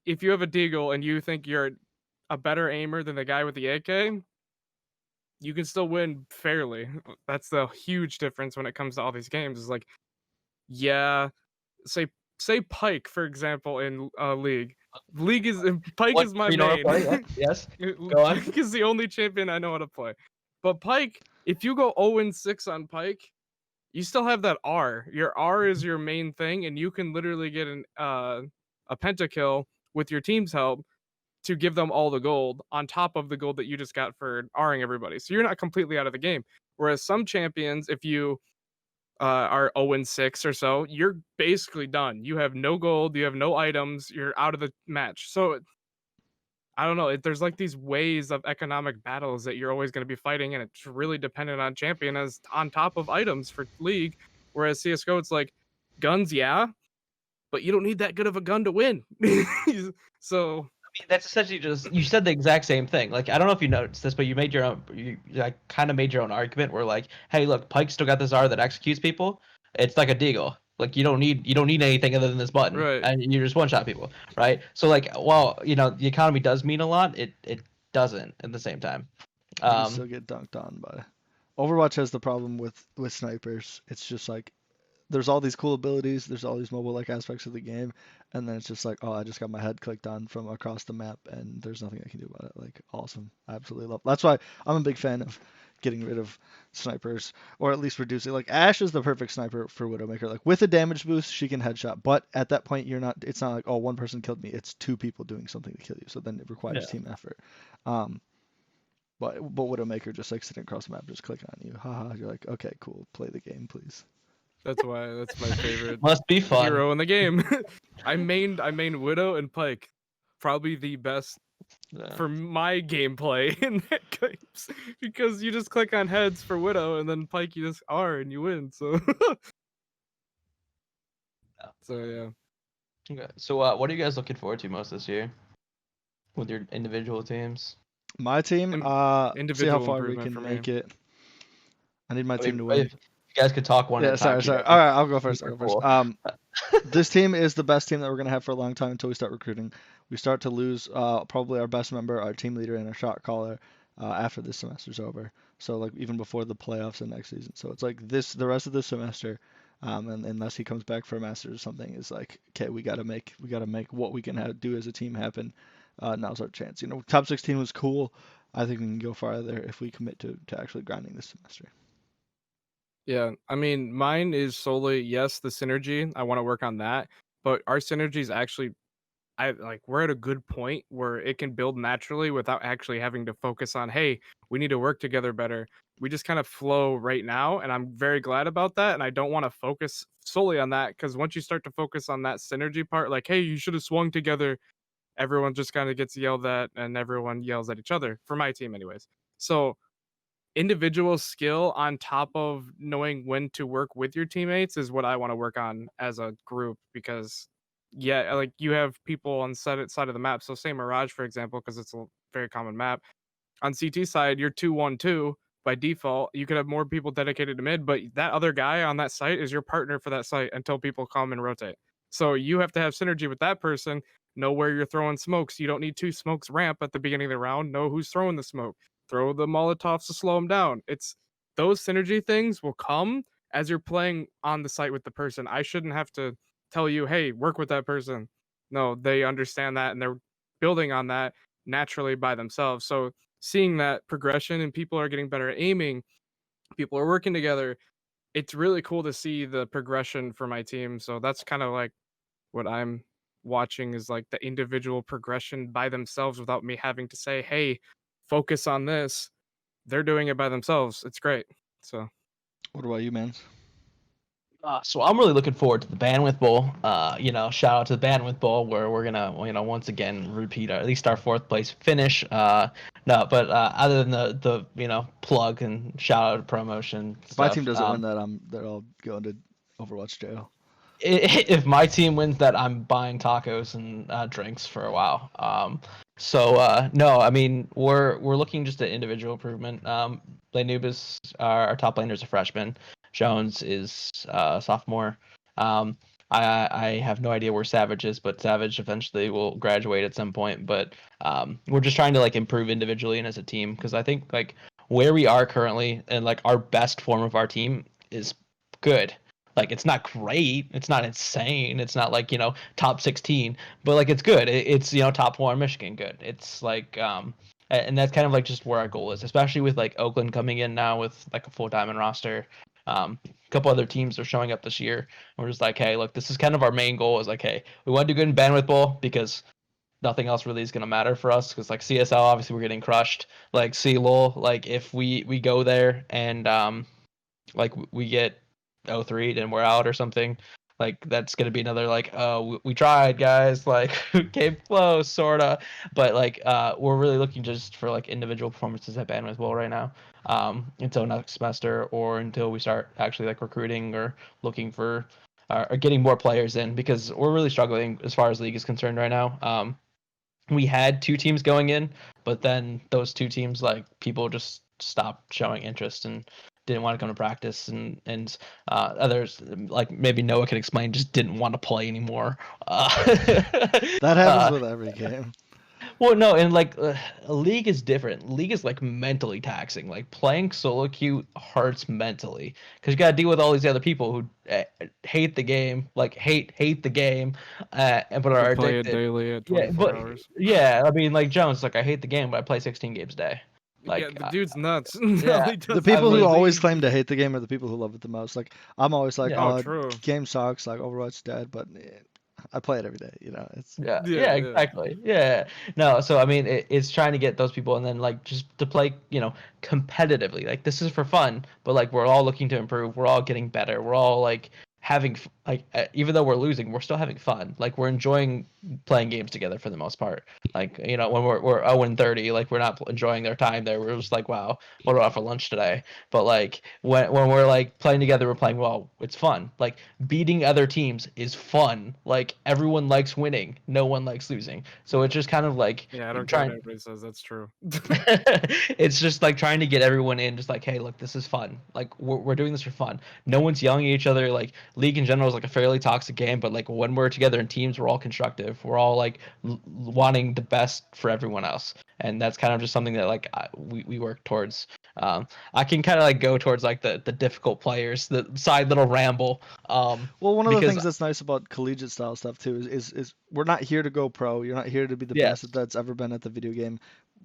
if you have a deagle and you think you're a better aimer than the guy with the AK, you can still win fairly. That's the huge difference when it comes to all these games. Is like, yeah, say say Pike for example in League. League is Pike What is my you know how to main. play? Yes. Go on. Pike is the only champion I know how to play. But Pike, if you go 0-6 on Pike, you still have that R. Your R is your main thing, and you can literally get a pentakill with your team's help to give them all the gold on top of the gold that you just got for Ring everybody. So you're not completely out of the game. Whereas some champions, if you are 0-6 or so, you're basically done. You have no gold, you have no items, you're out of the match. So I don't know. There's like these ways of economic battles that you're always going to be fighting, and it's really dependent on champion as on top of items for League. Whereas CS:GO, it's like guns, yeah, but you don't need that good of a gun to win. So I mean, that's essentially just you said the exact same thing. Like I don't know if you noticed this, but you made your own. You like kind of made your own argument where like, hey, look, Pike still got this R that executes people. It's like a deagle. Like you don't need anything other than this button, Right. and you just one shot people, right? So like, while the economy does mean a lot, it doesn't at the same time. You can still get dunked on by. Overwatch has the problem with snipers. It's just like there's all these cool abilities, there's all these mobile-like aspects of the game, and then it's just like, oh, I just got my head clicked on from across the map, and there's nothing I can do about it. Like, awesome. I absolutely love. That's why I'm a big fan of getting rid of snipers, or at least reducing. Like, Ashe is the perfect sniper for Widowmaker. Like, with a damage boost, she can headshot, but at that point, it's not like, oh, one person killed me. It's two people doing something to kill you, so then it requires team effort. But Widowmaker just like sitting across the map, just clicking on you. Haha, you're like, okay, cool, play the game, please. that's my favorite Must be fun. hero in the game. I mained Widow and Pike, probably the best for my gameplay in that games, because you just click on heads for Widow and then Pike you just R and you win. So so yeah. Okay. So what are you guys looking forward to most this year with your individual teams? My team, see how Individual far we improvement can for me. make it. I need my I team mean, to win. if you guys could talk one at a time. Sorry. together. All right, I'll go first. Cool. This team is the best team that we're gonna have for a long time until we start recruiting. We start to lose probably our best member, our team leader, and our shot caller after this semester's over. So like even before the playoffs and next season. So it's like the rest of this semester, and unless he comes back for a master's or something, is like, okay, we gotta make what we can do as a team happen. Now's our chance. Top 16 was cool. I think we can go farther if we commit to actually grinding this semester. Yeah, I mean, mine is solely yes, the synergy. I want to work on that, but our synergy is actually, we're at a good point where it can build naturally without actually having to focus on, hey, we need to work together better. We just kind of flow right now, and I'm very glad about that. And I don't want to focus solely on that because once you start to focus on that synergy part, like, hey, you should have swung together, everyone just kind of gets yelled at, and everyone yells at each other. For my team, anyways. So individual skill on top of knowing when to work with your teammates is what I want to work on as a group because like you have people on side of the map. So say Mirage, for example, because it's a very common map. On CT side, you're 2-1-2 by default. You could have more people dedicated to mid, but that other guy on that site is your partner for that site until people come and rotate. So you have to have synergy with that person, know where you're throwing smokes. You don't need two smokes ramp at the beginning of the round. Know who's throwing the smoke. Throw the Molotovs to slow them down. It's those synergy things will come as you're playing on the site with the person. I shouldn't have to tell you, hey, work with that person. No, they understand that and they're building on that naturally by themselves. So seeing that progression and people are getting better at aiming, people are working together. It's really cool to see the progression for my team. So that's kind of like what I'm watching is like the individual progression by themselves without me having to say, hey, focus on this. They're doing it by themselves. It's great. So what about you, man? So I'm really looking forward to the Bandwidth Bowl. Shout out to the Bandwidth Bowl where we're gonna, once again repeat at least our 4th place finish. Other than the plug and shout out promotion. If my team doesn't win that, they're all going to Overwatch jail. If my team wins that, I'm buying tacos and drinks for a while. No, I mean we're looking just at individual improvement. Noob is our top laner is a freshman. Jones is sophomore. I have no idea where Savage is, but Savage eventually will graduate at some point. But we're just trying to like improve individually and as a team, because I think like where we are currently and like our best form of our team is good. Like it's not great, it's not insane, it's not like top 16, but like it's good. It's top 4 in Michigan good. It's like and that's kind of like just where our goal is, especially with like Oakland coming in now with like a full diamond roster. A couple other teams are showing up this year. We're just like, hey, look, this is kind of our main goal. Is like, hey, we want to do good in Bandwidth Bowl because nothing else really is going to matter for us. Because like CSL, obviously we're getting crushed. Like CLOL, like if we go there and like we get 0-3, then we're out or something. Like that's gonna be another like, oh, we tried, guys. Like came close, sorta. But like, we're really looking just for like individual performances at Bandwidth Bowl right now. Until next semester or until we start actually like recruiting or looking for or getting more players in, because we're really struggling as far as league is concerned right now. We had 2 teams going in, but then those 2 teams, like people just stopped showing interest and didn't want to come to practice, and others, like maybe Noah can explain, just didn't want to play anymore. That happens with every game. Well, no, and like a league is different. League is like mentally taxing. Like playing solo queue hurts mentally because you got to deal with all these other people who hate the game, like hate the game, but We are play it addicted. daily at Yeah, 24 but hours. yeah, I mean, like Jones, like I hate the game, but I play 16 games a day. Like, Yeah, the dude's nuts. yeah, He The does people who mean- always league. claim to hate the game are the people who love it the most. Like I'm always like, Yeah. Oh, oh, true. game sucks. Like Overwatch's dead, but I play it every day. It's yeah, Yeah, yeah, yeah. exactly. Yeah, no. So I mean, it's trying to get those people, and then like just to play, competitively. Like this is for fun, but like we're all looking to improve. We're all getting better. We're all like having like even though we're losing, we're still having fun. Like we're enjoying playing games together for the most part. Like when we're 0-30, like we're not enjoying their time there. We're just like, wow, what do I have for lunch today? But like when we're like playing together, we're playing well. It's fun. Like beating other teams is fun. Like everyone likes winning. No one likes losing. So it's just kind of like Yeah, I don't care what trying. everybody says. That's true. It's just like trying to get everyone in. Just like, hey, look, this is fun. Like we're doing this for fun. No one's yelling at each other. Like league in general is like a fairly toxic game, but like when we're together in teams, we're all constructive. We're all like wanting the best for everyone else, and that's kind of just something that like we work towards. I can kind of like go towards like the difficult players, the side little ramble. Well, one of the because things that's nice about collegiate style stuff too is we're not here to go pro. You're not here to be the Yes. best that's ever been at the video game.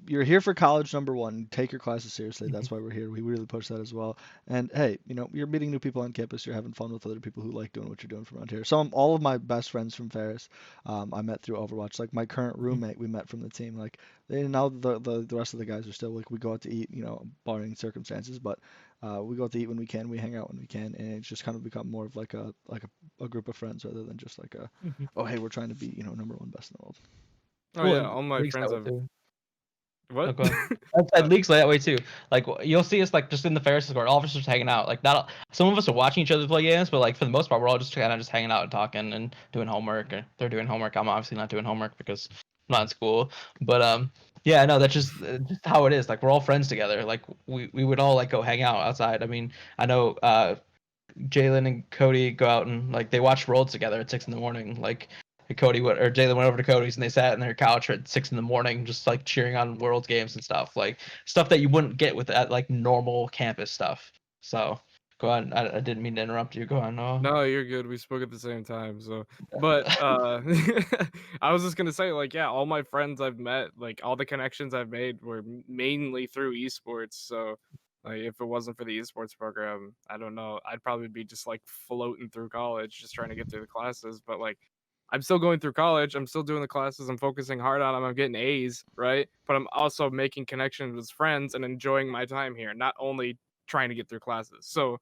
You're here for college, number one. Take your classes seriously. That's why we're here. We really push that as well. And hey, you're meeting new people on campus. You're having fun with other people who like doing what you're doing from around here. All of my best friends from Ferris, I met through Overwatch. Like my current roommate, we met from the team. Like now the rest of the guys are still like we go out to eat, barring circumstances, but we go out to eat when we can. We hang out when we can, and it's just kind of become more of like a group of friends rather than just like oh hey, we're trying to be number one best in the world. Oh Well, yeah, and all my leagues friends that have. way too. What? Oh, go ahead. Outside leagues that way too. Like you'll see us like just in the Ferris Discord, all of us just hanging out. Like not some of us are watching each other play games, but like for the most part, we're all just kind of just hanging out and talking and doing homework. Or they're doing homework. I'm obviously not doing homework because I'm not in school. But yeah, no, that's just how it is. Like we're all friends together. Like we would all like go hang out outside. I mean, I know Jalen and Cody go out and like they watch Worlds together at 6 in the morning. Like Cody went or Jalen went over to Cody's and they sat in their couch at 6 in the morning, just like cheering on World games and stuff, like stuff that you wouldn't get with that like normal campus stuff. So go on. I didn't mean to interrupt you. Go on. No, you're good. We spoke at the same time, so. But I was just gonna say, like, yeah, all my friends I've met, like, all the connections I've made were mainly through esports. So, like, if it wasn't for the esports program, I don't know, I'd probably be just like floating through college, just trying to get through the classes. But like, I'm still going through college. I'm still doing the classes. I'm focusing hard on them. I'm getting A's, right? But I'm also making connections with friends and enjoying my time here, not only trying to get through classes. So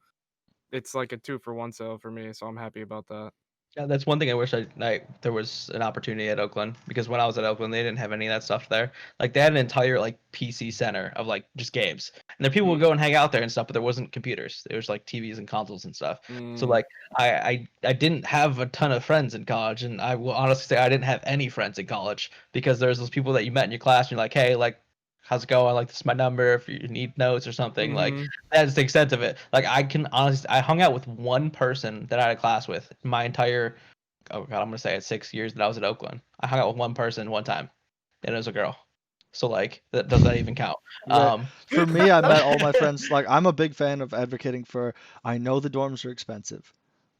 it's like a 2-for-1 sale for me, so I'm happy about that. Yeah, that's one thing I wish there was an opportunity at Oakland, because when I was at Oakland, they didn't have any of that stuff there. Like they had an entire like PC center of like just games, and then people would go and hang out there and stuff, but there wasn't computers. There was like TVs and consoles and stuff. So like I didn't have a ton of friends in college, and I will honestly say I didn't have any friends in college because there's those people that you met in your class, and you're like, hey, like how's it going? Like, this is my number if you need notes or something. Like, Mhm. that's the extent of it. Like, I can honestly, I hung out with one person that I had a class with my entire, oh God, I'm gonna say it, 6 years that I was at Oakland. I hung out with one person one time, and it was a girl. So like, does that even count? Right. For me, I met all my friends. Like, I'm a big fan of advocating for. I know the dorms are expensive,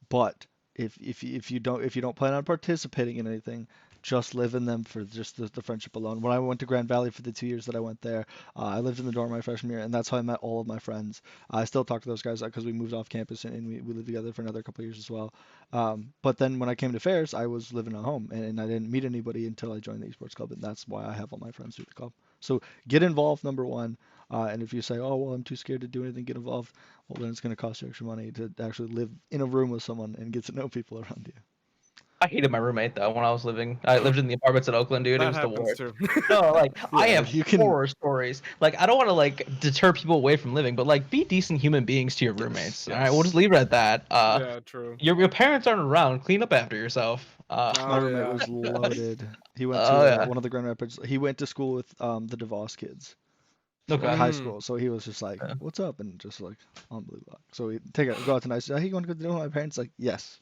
but if you don't plan on participating in anything, just live in them for just the friendship alone. When I went to Grand Valley for the 2 years that I went there, I lived in the dorm my freshman year, and that's how I met all of my friends. I still talk to those guys because we moved off campus and we lived together for another couple of years as well. But then when I came to fairs, I was living at home, and I didn't meet anybody until I joined the esports club, and that's why I have all my friends through the club. So get involved, number one. And if you say, oh, well, I'm too scared to do anything, get involved, well, then it's going to cost you extra money to actually live in a room with someone and get to know people around you. I hated my roommate though when I was living. I lived in the apartments in Oakland, dude. It That was the happens worst. too. No, like I Yeah, have you can- horror stories. Like I don't want to like deter people away from living, but like be decent human beings to your roommates. All right, we'll just leave it at that. Yeah, true. Your parents aren't around. Clean up after yourself. My Oh, roommate yeah. was loaded. He went Oh, to yeah. one of the Grand Rapids. He went to school with the DeVos kids. So, Okay. high Mm. school. So he was just like, Yeah. "What's up?" and just like unbelievable. So we go out to nice. Hey, you want to go to dinner with my parents? Like, yes.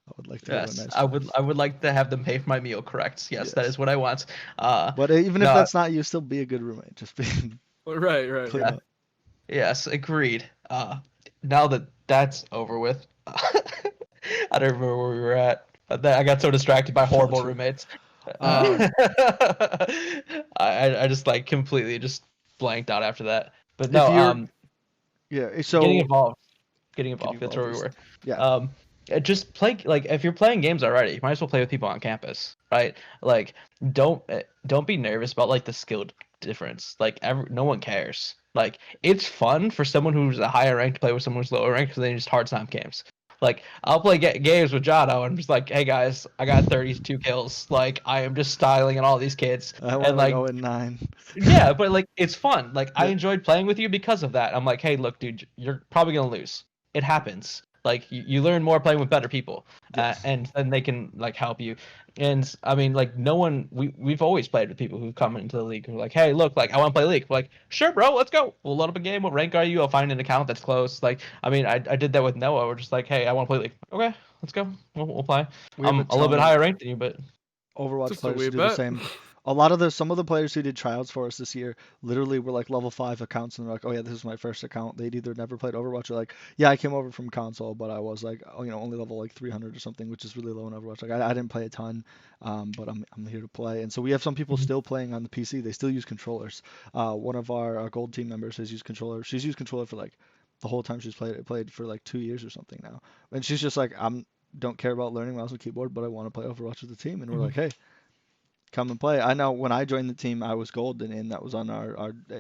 I would like to go to a Yes, nice. I would like to have them pay for my meal. Correct. Yes, that Yes. is what I want. But even if no. that's not you, still be a good roommate. Just be Right. clean Yeah. up. Yes, agreed. Now that that's over with, I don't remember where we were at. I got so distracted by horrible True. roommates. Um, I just like completely just blanked out after that. But If no, you're- Yeah. So getting involved. That's involved where we is- were. yeah. Just play like if you're playing games already, you might as well play with people on campus, right? Like don't be nervous about like the skill difference. Like no one cares. Like it's fun for someone who's a higher rank to play with someone who's lower rank because they just hard time games. Like I'll play games with Jono and I'm just like, hey guys, I got 32 kills. Like I am just styling on all these kids. I want and like like 0-9. yeah, but like it's fun. Like I Yeah. enjoyed playing with you because of that. I'm like, hey, look, dude, you're probably gonna lose. It happens. Like you learn more playing with better people, Yes. and then they can like help you. And I mean, like no one, we've always played with people who come into the league who are like, hey, look, like I want to play League. We're like, sure, bro, let's go. We'll load up a game. What rank are you? I'll find an account that's close. Like, I mean, I did that with Noah. We're just like, hey, I want to play League. Okay, let's go. We'll play. We have I'm a little bit ton of higher ranked than you, but Overwatch Just a players wee who do the bit. same. Some of the players who did tryouts for us this year literally were like level 5 accounts and they're like, oh yeah, this is my first account. They'd either never played Overwatch or like, yeah, I came over from console, but I was like, only level like 300 or something, which is really low in Overwatch. Like I didn't play a ton, but I'm here to play. And so we have some people Mhm. still playing on the PC. They still use controllers. One of our gold team members has used controller. She's used controller for like the whole time she's played for like 2 years or something now. And she's just like, don't care about learning mouse and keyboard, but I want to play Overwatch with the team. And we're Mhm. like, hey, come and play. I know when I joined the team, I was gold, and that was on our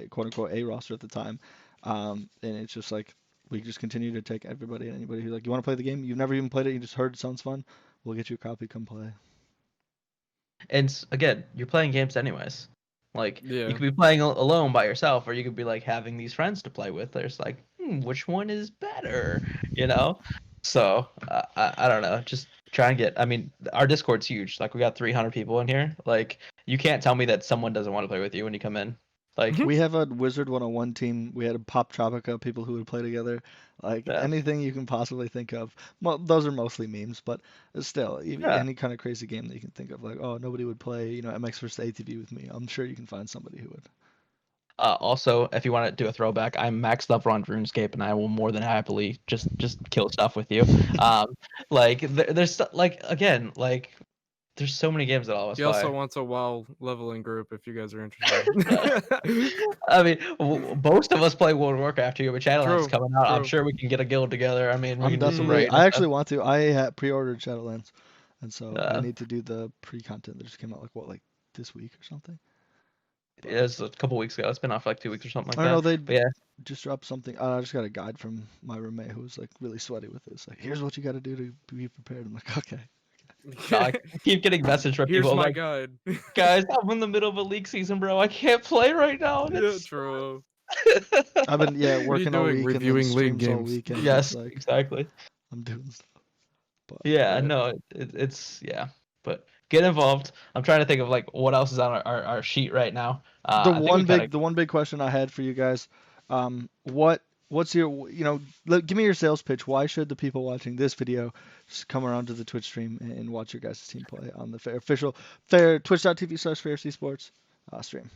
quote unquote A roster at the time. And it's just like we just continue to take everybody and anybody who's like, you want to play the game? You've never even played it. You just heard it sounds fun. We'll get you a copy. Come play. and again, you're playing games anyways. Like Yeah. you could be playing alone by yourself, or you could be like having these friends to play with. There's like, which one is better, you know? So I don't know. Just try and get. I mean, our Discord's huge. Like we got 300 people in here. Like you can't tell me that someone doesn't want to play with you when you come in. Like We have a Wizard 101 team. We had a Pop Tropica, people who would play together. Like Yeah. anything you can possibly think of. Those are mostly memes, but still, Yeah. any kind of crazy game that you can think of. Like, oh, nobody would play, MX vs ATV with me. I'm sure you can find somebody who would. also, if you want to do a throwback, I'm maxed up on RuneScape, and I will more than happily just kill stuff with you. Like there's like again like. There's so many games that all of us He play. also wants a WoW leveling group if you guys are interested. I mean, most of us play World of Warcraft here, but Shadowlands True, coming out. I'm true. sure we can get a guild together. I mean, we I'm can do some definitely. raid. I actually want to. I had pre-ordered Shadowlands, and so I Yeah. need to do the pre-content that just came out like this week or something. It was a couple weeks ago. It's been off for like 2 weeks or something like I don't know. that. They But yeah, just dropped something. I just got a guide from my roommate who was like really sweaty with this. Like, here's what you got to do to be prepared. I'm like, okay. no, I keep getting messages from Here's people my like, guide. guys, I'm in the middle of a league season, bro. I can't play right now. and Yeah, it's- true. I've been are you working all doing? week and then Reviewing league streams all games. weekend. yes, Just like exactly. I'm doing stuff. But Yeah, Yeah. no, it's yeah. But get involved. I'm trying to think of like what else is on our sheet right now. The I think we kind of one big question I had for you guys, what's your, give me your sales pitch. Why should the people watching this video just come around to the Twitch stream and watch your guys' team play on the official twitch.tv/FairCSports stream?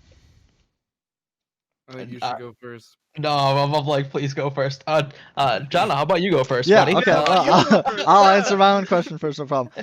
I think you uh, should go first. no, I'm like, please go first. John, how about you go first, Yeah, buddy? okay. Yeah, Well, you go first, I'll yeah. answer my own question first, no problem.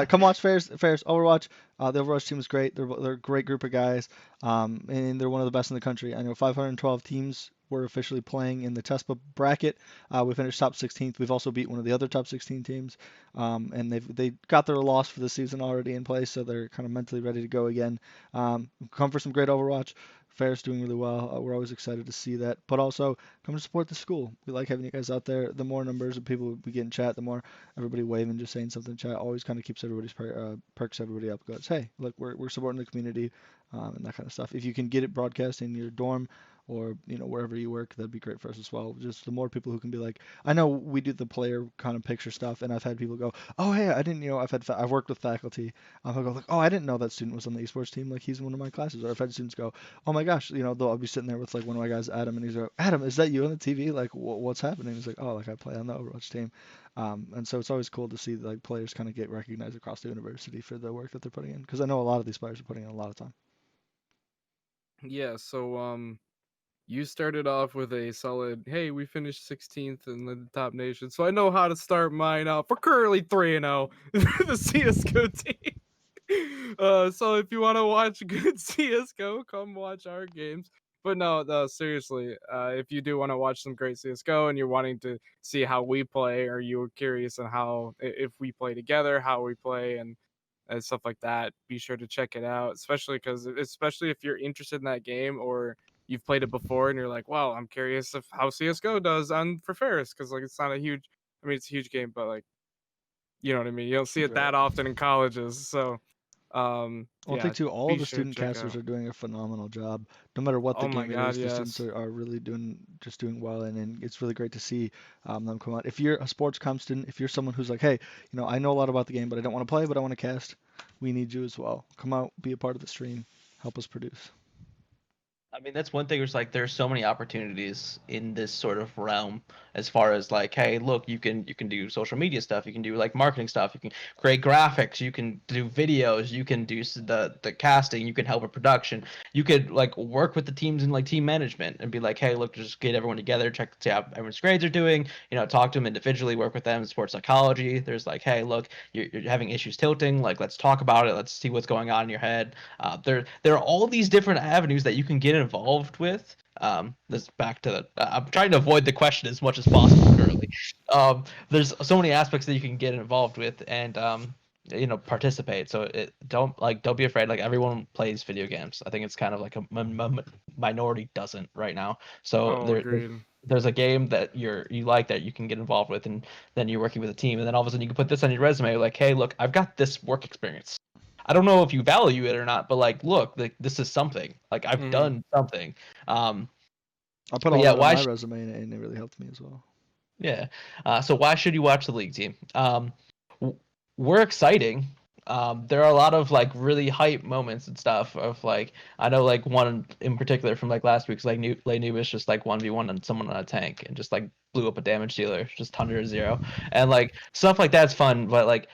Come watch Ferris Overwatch. The Overwatch team is great. They're a great group of guys, and they're one of the best in the country. I know 512 teams were officially playing in the TESPA bracket. We finished top 16th. We've also beat one of the other top 16 teams, and they got their loss for the season already in place, so they're kind of mentally ready to go again. Come for some great Overwatch. Fair's doing really well. We're always excited to see that, but also come to support the school. We like having you guys out there. The more numbers of people we get in chat, the more everybody waving, just saying something in chat, always kind of keeps everybody's perks everybody up. Goes, hey, look, we're supporting the community, and that kind of stuff. If you can get it broadcast in your dorm or wherever you work, that'd be great for us as well. Just the more people who can be like, I know we do the player kind of picture stuff, and I've had people go, oh hey, I didn't I've worked with faculty. I'll go like, oh, I didn't know that student was on the esports team. Like he's in one of my classes. Or I've had students go, oh my gosh, I'll be sitting there with like one of my guys, Adam, and he's like, Adam, is that you on the TV? Like, what's happening? He's like, oh, like I play on the Overwatch team. And so it's always cool to see like players kind of get recognized across the university for the work that they're putting in, because I know a lot of these players are putting in a lot of time. Yeah, so you started off with a solid, hey, we finished 16th in the top nation, so I know how to start mine out for currently 3-0, the CSGO team. So if you want to watch good CSGO, come watch our games. But no, seriously, if you do want to watch some great CSGO and you're wanting to see how we play, or you're curious on how, if we play together, how we play, and stuff like that, be sure to check it out. Especially if you're interested in that game, or you've played it before and you're like, wow, I'm curious of how CS:GO does on for Ferris, because like it's not a huge, I mean it's a huge game, but like, you know what I mean. You don't see it that Right. often in colleges, so Well, yeah, take two. All be the sure to student check casters out. are doing a phenomenal job. No matter what the Oh my game it god, is, the students yes. are really doing well, and it's really great to see them come out. If you're a sports comm student, if you're someone who's like, hey, I know a lot about the game, but I don't want to play, but I want to cast, we need you as well. Come out, be a part of the stream, help us produce. I mean, that's one thing. It's like there's so many opportunities in this sort of realm, as far as like, hey, look, you can do social media stuff, you can do like marketing stuff, you can create graphics, you can do videos, you can do the casting, you can help with production, you could like work with the teams in like team management and be like, hey, look, just get everyone together, check to see how everyone's grades are doing, talk to them individually, work with them in sports psychology. There's like, hey, look, you're having issues tilting, like let's talk about it, let's see what's going on in your head. There are all these different avenues that you can get involved with. This back to the. I'm trying to avoid the question as much as possible currently. There's so many aspects that you can get involved with and participate. So don't be afraid. Like everyone plays video games. I think it's kind of like a minority doesn't right now. So Oh, agreed. there's a game that you like that you can get involved with, and then you're working with a team, and then all of a sudden you can put this on your resume. Like, hey, look, I've got this work experience. I don't know if you value it or not, but like, look, this is something. Like I've done something. I put But all yeah, that on my resume, and it really helped me as well. Yeah. So why should you watch the league team? We're exciting. There are a lot of like really hype moments and stuff of like, I know like one in particular from like last week's like Lay Nubis just like 1v1 on someone on a tank and just like blew up a damage dealer, just 100-0. And like stuff like that's fun, but like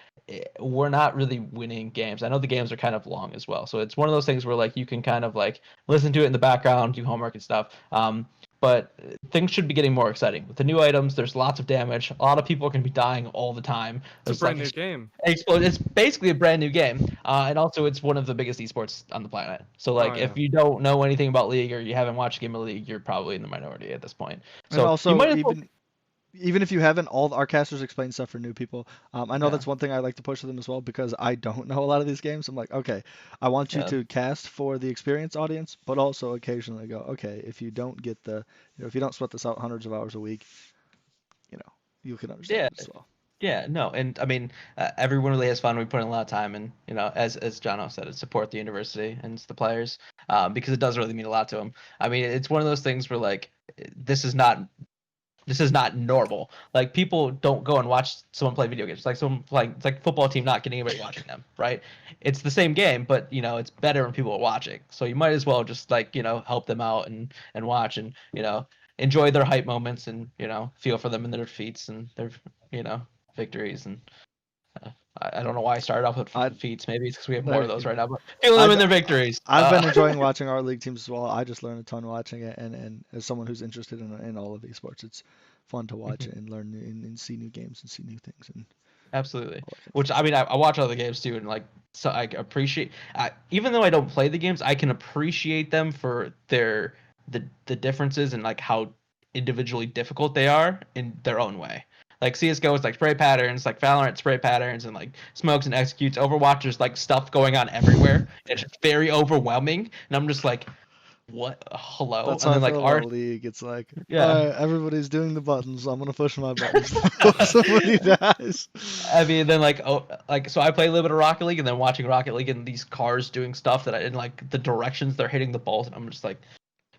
we're not really winning games. I know the games are kind of long as well. So it's one of those things where like you can kind of like listen to it in the background, do homework and stuff. But things should be getting more exciting. With the new items, there's lots of damage. A lot of people are going to be dying all the time. It's a brand new game. It's basically a brand new game. And also, it's one of the biggest esports on the planet. So, like, yeah. if you don't know anything about League or you haven't watched Game of League, you're probably in the minority at this point. And So, also, you might as well even if you haven't, all our casters explain stuff for new people. I know Yeah. that's one thing I like to push to them as well, because I don't know a lot of these games. I'm like, okay, I want you Yeah. to cast for the experienced audience, but also occasionally go, okay, if you don't get if you don't sweat this out hundreds of hours a week, you can understand Yeah. it as well. Yeah, no, and I mean, everyone really has fun. We put in a lot of time, and as Jono said, it support the university and the players, because it does really mean a lot to them. I mean, it's one of those things where like, this is not this is not normal. Like people don't go and watch someone play video games. It's like someone playing, it's like football team not getting anybody watching them, right? It's the same game, but it's better when people are watching. So you might as well just like help them out and watch and enjoy their hype moments and feel for them in their defeats and their victories and. I don't know why I started off with defeats. Maybe it's because we have more of those right now. But feel them in their victories. I've been enjoying watching our league teams as well. I just learned a ton watching it, and as someone who's interested in all of esports, it's fun to watch it and learn and see new games and see new things. And absolutely. Which I mean, I watch other games too, and like so I appreciate. Even though I don't play the games, I can appreciate them for the differences and like how individually difficult they are in their own way. Like CSGO is like spray patterns, like Valorant spray patterns, and like smokes and executes. Overwatch is like stuff going on everywhere. It's just very overwhelming, and I'm just like, what? Hello. That's and how then I like feel our about League. It's like, yeah, everybody's doing the buttons. I'm gonna push my buttons. Somebody dies. I mean, then so I play a little bit of Rocket League, and then watching Rocket League and these cars doing stuff that I didn't like the directions they're hitting the balls, and I'm just like,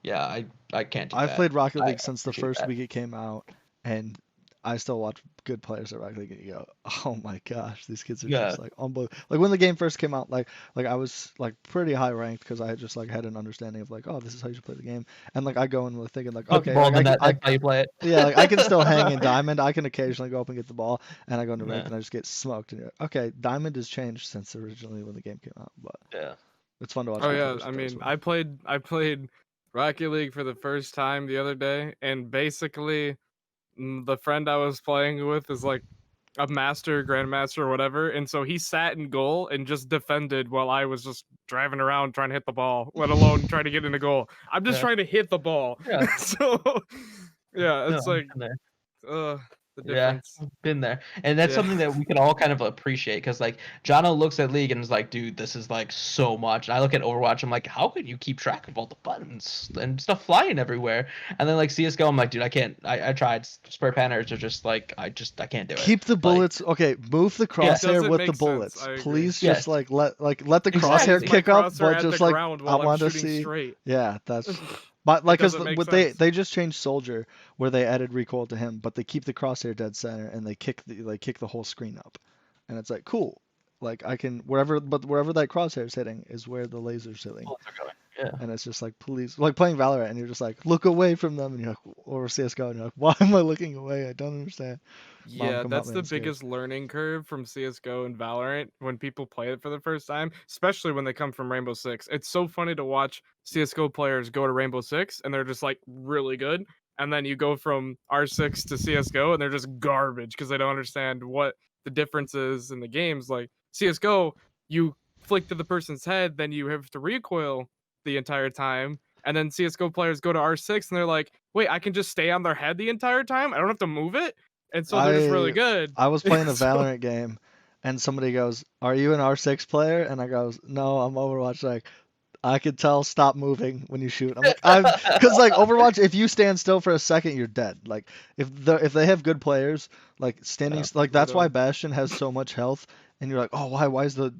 yeah, I can't do that. I've played Rocket League since the first week it came out, and I still watch good players at Rocket League, and you go, oh my gosh, these kids are just like unbelievable. Like when the game first came out, like I was like pretty high ranked because I had just like had an understanding of like, oh, this is how you should play the game, and like I go in with thinking like, okay, like, that's how you play it. Yeah, like I can still hang in Diamond. I can occasionally go up and get the ball, and I go into ranked and I just get smoked. And you're like, okay, Diamond has changed since originally when the game came out, but yeah, it's fun to watch. Oh yeah, I mean, I played Rocket League for the first time the other day, and basically the friend I was playing with is like a master, grandmaster, or whatever, and so he sat in goal and just defended while I was just driving around trying to hit the ball, let alone trying to get in a goal. I'm just trying to hit the ball. Yeah. So yeah, it's the difference. Yeah, been there, and that's something that we can all kind of appreciate because like Jono looks at League and is like, dude, this is like so much. And I look at Overwatch, I'm like, how can you keep track of all the buttons and stuff flying everywhere? And then like CS:GO, I'm like, dude, I can't. I tried. Spray patterns are just like I can't do it. Keep the bullets. Like, okay, move the crosshair with the bullets. Please, just like let the crosshair kick up, but just like I want to see. Straight. Yeah, that's. But like, cause they just changed Soldier where they added recoil to him, but they keep the crosshair dead center and they kick the whole screen up, and it's like cool. Like I can wherever that crosshair is hitting is where the laser's hitting. Yeah. And it's just like please, like playing Valorant and you're just like look away from them and you're like, or CS:GO and you're like, why am I looking away? I don't understand. Yeah, that's the biggest learning curve from CS:GO and Valorant when people play it for the first time, especially when they come from Rainbow Six. It's so funny to watch CS:GO players go to Rainbow Six and they're just like really good, and then you go from R6 to CS:GO and they're just garbage because they don't understand what the difference is in the games. Like CS:GO, you flick to the person's head, then you have to recoil the entire time. And then CS:GO players go to R6 and they're like, wait, I can just stay on their head the entire time? I don't have to move it? And so they're just really good. I was playing a Valorant game and somebody goes, are you an R6 player? And I goes, no, I'm Overwatch. Like, I could tell, stop moving when you shoot. I'm like, because like Overwatch, if you stand still for a second, you're dead. Like if they have good players, like standing, like that's why Bastion has so much health. And you're like, oh, why is the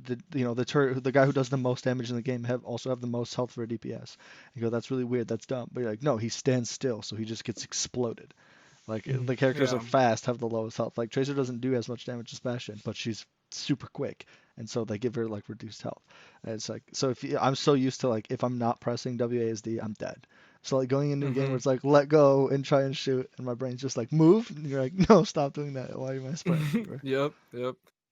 turret, the guy who does the most damage in the game also have the most health for a DPS? You go, that's really weird, that's dumb. But you're like, no, he stands still, so he just gets exploded. Like the characters are fast, have the lowest health. Like Tracer doesn't do as much damage as Bastion, but she's super quick, and so they give her like reduced health. And it's like, so I'm so used to like if I'm not pressing WASD, I'm dead. So like going into a game where it's like let go and try and shoot, and my brain's just like move, and you're like, no, stop doing that. Why am I spraying? Yep.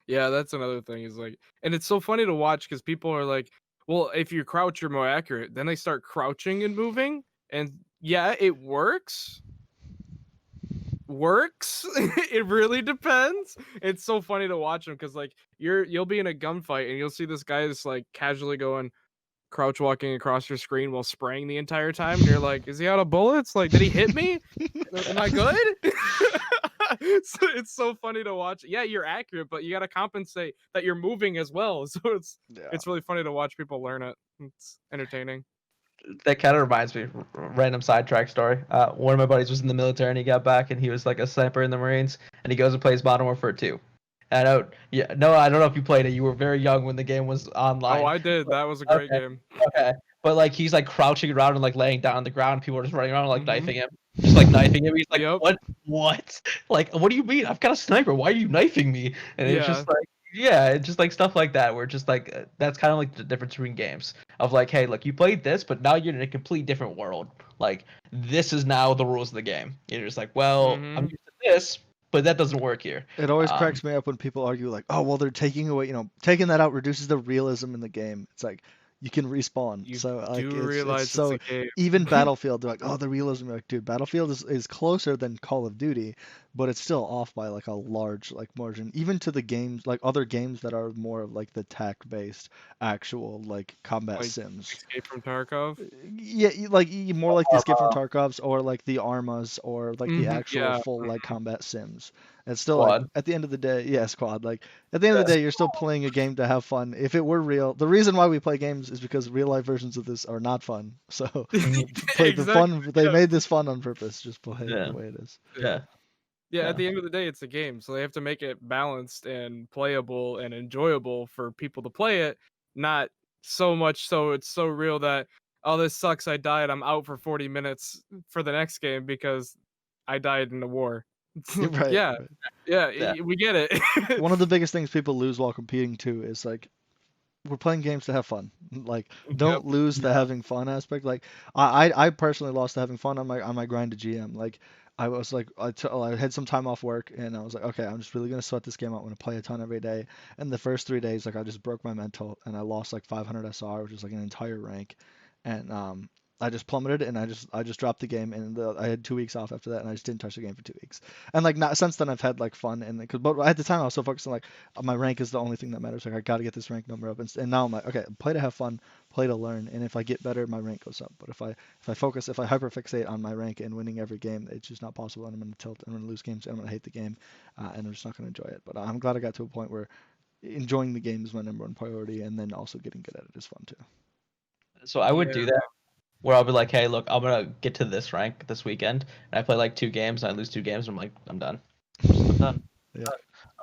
Yeah, that's another thing is like, and it's so funny to watch because people are like, well, if you crouch, you're more accurate. Then they start crouching and moving, and yeah, it works. It really depends. It's so funny to watch them because like you'll be in a gunfight and you'll see this guy just like casually going crouch walking across your screen while spraying the entire time. And you're like, is he out of bullets? Like, did he hit me? Am I good? So it's so funny to watch. Yeah, you're accurate, but you got to compensate that you're moving as well. So it's really funny to watch people learn it. It's entertaining. That kind of reminds me, random sidetrack story. One of my buddies was in the military and he got back and he was like a sniper in the Marines and he goes and plays Modern Warfare 2. I don't know if you played it. You were very young when the game was online. Oh, I did. That was a great game. Okay. But like he's like crouching around and like laying down on the ground. People are just running around like knifing him. just like knifing him. He's like, Yep. what? Like, what do you mean? I've got a sniper. Why are you knifing me? And it's Yeah. just like, yeah, it's just like stuff like that, where just like that's kind of like the difference between games of like, hey, look, you played this, but now you're in a complete different world. Like, this is now the rules of the game. You're just like, well, I'm Mhm. used to this, but that doesn't work here. It always Um, cracks me up when people argue like, "Oh, well, they're taking away, taking that out reduces the realism in the game." It's like you can respawn, You so like do it's realize it's so a game. even Battlefield, they're like, "Oh, the realism." You're like, dude, Battlefield is closer than Call of Duty, but it's still off by like a large like margin, even to the games like other games that are more of like the tech-based actual like combat Like sims. Escape from Tarkov. Yeah, more like the Escape from uh, Tarkov's or like the Armas or like the actual Yeah. full like combat sims. It's still like Squad. at the end of the day, yeah, squad. Like at the end of the Yes. day, you're still playing a game to have fun. If it were real, the reason why we play games is because real life versions of this are not fun. So play the fun. Exactly. They Yeah. made this fun on purpose. Just play it Yeah. the way it is. Yeah. Yeah, Yeah. at the end of the day, it's a game, so they have to make it balanced and playable and enjoyable for people to play it, not so much so it's so real that, oh, this sucks, I died, I'm out for 40 minutes for the next game because I died in a war. You're right. Yeah, right. yeah, Yeah. we get it. One of the biggest things people lose while competing too is like we're playing games to have fun. Like, don't lose the Yeah. having fun aspect. Like, I personally lost the having fun on my grind to GM. Like, I was like, I had some time off work, and I was like, okay, I'm just really gonna sweat this game out. I'm gonna play a ton every day. And the first 3 days, like, I just broke my mental, and I lost like 500 SR, which is like an entire rank. And I just plummeted, and I just dropped the game, and I had 2 weeks off after that, and I just didn't touch the game for 2 weeks. And like, not since then, I've had like fun, and but at the time, I was so focused on like my rank is the only thing that matters. Like I got to get this rank number up, and now I'm like, okay, play to have fun, play to learn, and if I get better, my rank goes up. But if I hyperfixate on my rank and winning every game, it's just not possible, and I'm gonna tilt, I'm gonna lose games, and I'm gonna hate the game, and I'm just not gonna enjoy it. But I'm glad I got to a point where enjoying the game is my number one priority, and then also getting good at it is fun too. So I would do Yeah. that where I'll be like, hey, look, I'm gonna get to this rank this weekend, and I play like 2 games, and I lose 2 games, and I'm like, I'm done. I'm done. Yeah.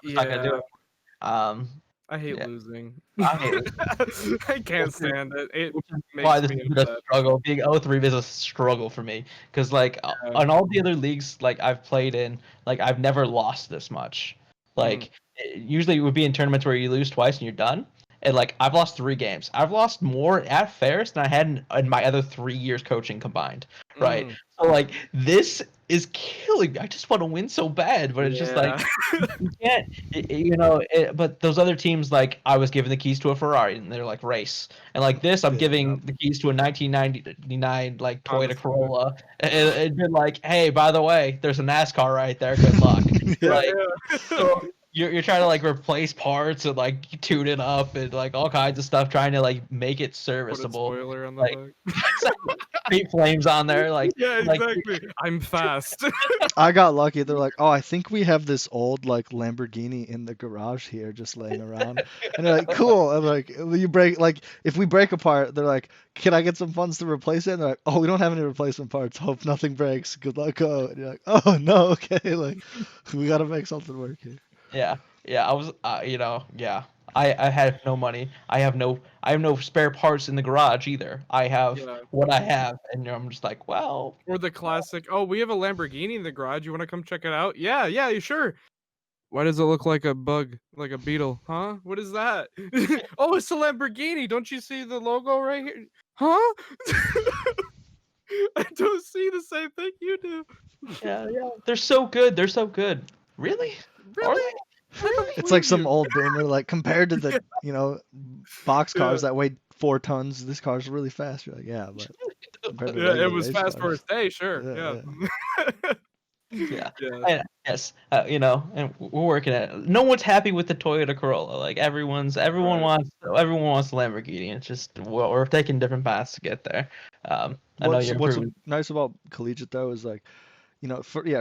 I'm not gonna do Yeah, it. Um, I hate Yeah. losing. I hate it. I can't stand it. It Which is makes why this me has been a upset. struggle. Being 0-3 is a struggle for me because like Yeah. on all the other leagues like I've played in, like I've never lost this much. Like usually it would be in tournaments where you lose twice and you're done. And like I've lost 3 games. I've lost more at Ferris than I had in my other 3 years coaching combined. Right. Mm. So like this is killing me. I just want to win so bad, but it's just like you can't, but those other teams, like I was given the keys to a Ferrari and they're like race, and like this, I'm Yeah. giving the keys to a 1999 like Toyota Honestly. Corolla, and been like, hey, by the way, there's a NASCAR right there. Good luck. Yeah. Like, so you're trying to like replace parts and like tune it up and like all kinds of stuff, trying to like make it Put a serviceable. spoiler on the Like, hook. Paint flames on there, like Yeah, like exactly. I'm fast. I got lucky. They're like, oh, I think we have this old like Lamborghini in the garage here, just laying around. And they're like, cool. I'm like, if we break apart, they're like, can I get some funds to replace it? And they're like, oh, we don't have any replacement parts. Hope nothing breaks. Good luck. Go. And you're like, oh no, okay, like we gotta make something work here. Yeah, I was, yeah. I have no money. I have no spare parts in the garage either. I have Yeah. what I have, and I'm just like, well, Or the classic, oh, we have a Lamborghini in the garage. You want to come check it out? Yeah, you sure. Why does it look like a bug, like a beetle? Huh? What is that? Oh, it's a Lamborghini. Don't you see the logo right here? Huh? I don't see the same thing you do. yeah. They're so good. They're so good. Really? Are Really? they? It's like believe some you. old boomer, like compared to the box cars Yeah. that weigh 4 tons. This car's really fast. You're like, yeah, but compared to Yeah, it regular was race fast for cars. its day, sure. Yeah, Yeah. Yeah. Yeah. And, yes. And we're working at it. No one's happy with the Toyota Corolla. Like everyone Right. wants the Lamborghini. It's just we're taking different paths to get there. I know What's you're what's improving. nice about collegiate though is like,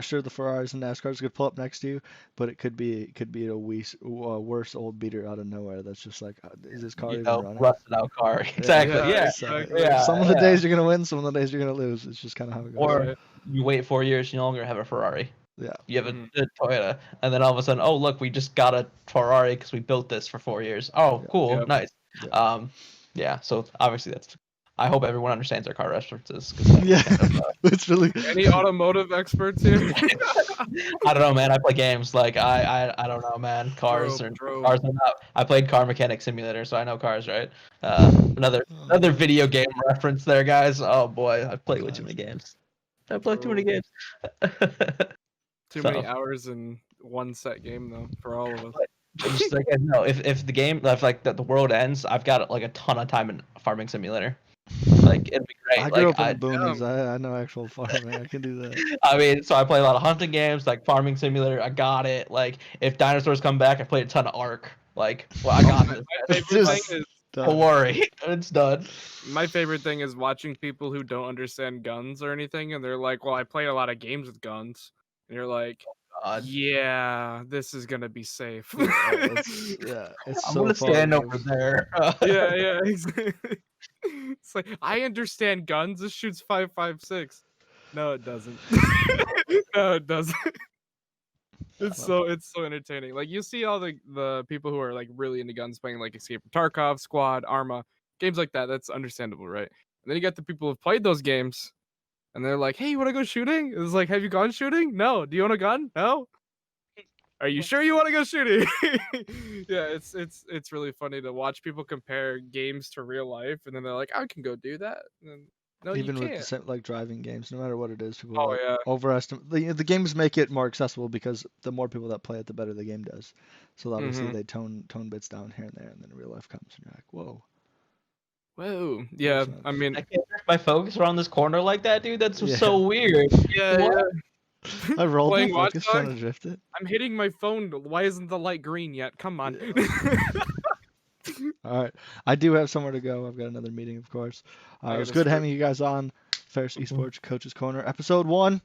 sure the Ferraris and NASCARs could pull up next to you, but it could be a worse old beater out of nowhere that's just like, is this car even running? Rusted out car. Exactly. Yeah. So, exactly. Yeah. some of the yeah. days you're gonna win, some of the days you're gonna lose. It's just kind of how it goes. Or Right. you wait 4 years, you no longer have a Ferrari. Yeah. You have Mhm. a Toyota, and then all of a sudden, oh look, we just got a Ferrari because we built this for 4 years. Oh, Yeah. cool, Yep. nice. Yeah. Yeah. So obviously that's I hope everyone understands their car references. 'Cause that was Yeah, kind of, it's really. Any automotive experts here? I don't know, man. I play games like I don't know, man. Cars True, are true. cars are not. I played Car Mechanic Simulator, so I know cars, right? Another video game reference there, guys. Oh boy, I've played way too many games. I played too many True. games. Too So, many hours in one set game though for all of us. but just like I know, if the game, if like the world ends, I've got like a ton of time in Farming Simulator. Like it'd be great. I grew Like up in the boonies. I know actual farming. I can do that. I mean, so I play a lot of hunting games, like Farming Simulator. I got it. Like if dinosaurs come back, I played a ton of Ark. Like, well, I got this. My favorite thing Just is Don't done. worry, it's done. my favorite thing is watching people who don't understand guns or anything, and they're like, "Well, I play a lot of games with guns," and you're like, God. "Yeah, this is gonna be safe." It's I'm so gonna far stand removed. over there. yeah, exactly. It's like I understand guns. This shoots 5.56. No, it doesn't. No, it doesn't. It's so entertaining. Like you see all the people who are like really into guns playing like Escape from Tarkov, Squad, Arma, games like that. That's understandable, right? And then you got the people who've played those games, and they're like, "Hey, you want to go shooting?" It's like, "Have you gone shooting? No. Do you own a gun? No. Are you sure you want to go shooting?" Yeah, it's really funny to watch people compare games to real life, and then they're like, "I can go do that." And then, no, you Even with the can't. same, like driving games, no matter what it is, people Oh like yeah. overestimate. The games make it more accessible because the more people that play it, the better the game does. So obviously Mhm. they tone bits down here and there, and then real life comes, and you're like, whoa. Whoa. Yeah. Makes I sense. mean, I can't drift my focus around this corner like that, dude. That's Yeah. so weird. yeah, What? yeah. I rolled my Playing Watch focus trying to Dogs? drift it. I'm hitting my phone. Why isn't the light green yet? Come on. All right. I do have somewhere to go. I've got another meeting, of course. I It was gotta good start. having you guys on Ferris Esports Coaches Corner, episode 1.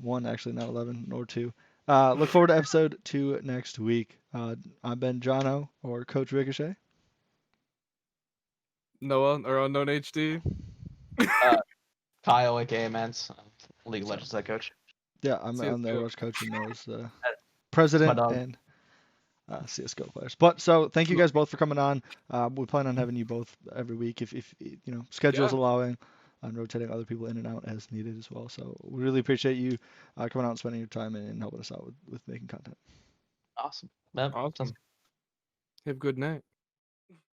1, actually, not 11 or 2. Look forward to episode 2 next week. I've been Jono, or Coach Ricochet. Noah or Unknown HD. Kyle, aka Mance, League of Legends head coach. Yeah, I'm CS:GO. the Overwatch coach and Noah's my president dog. and CS:GO players. But so thank you guys both for coming on. We plan on having you both every week if you know schedules Yeah. allowing, and rotating other people in and out as needed as well. So we really appreciate you coming out and spending your time and helping us out with making content. Awesome. Yep, sounds Awesome. Have a good night.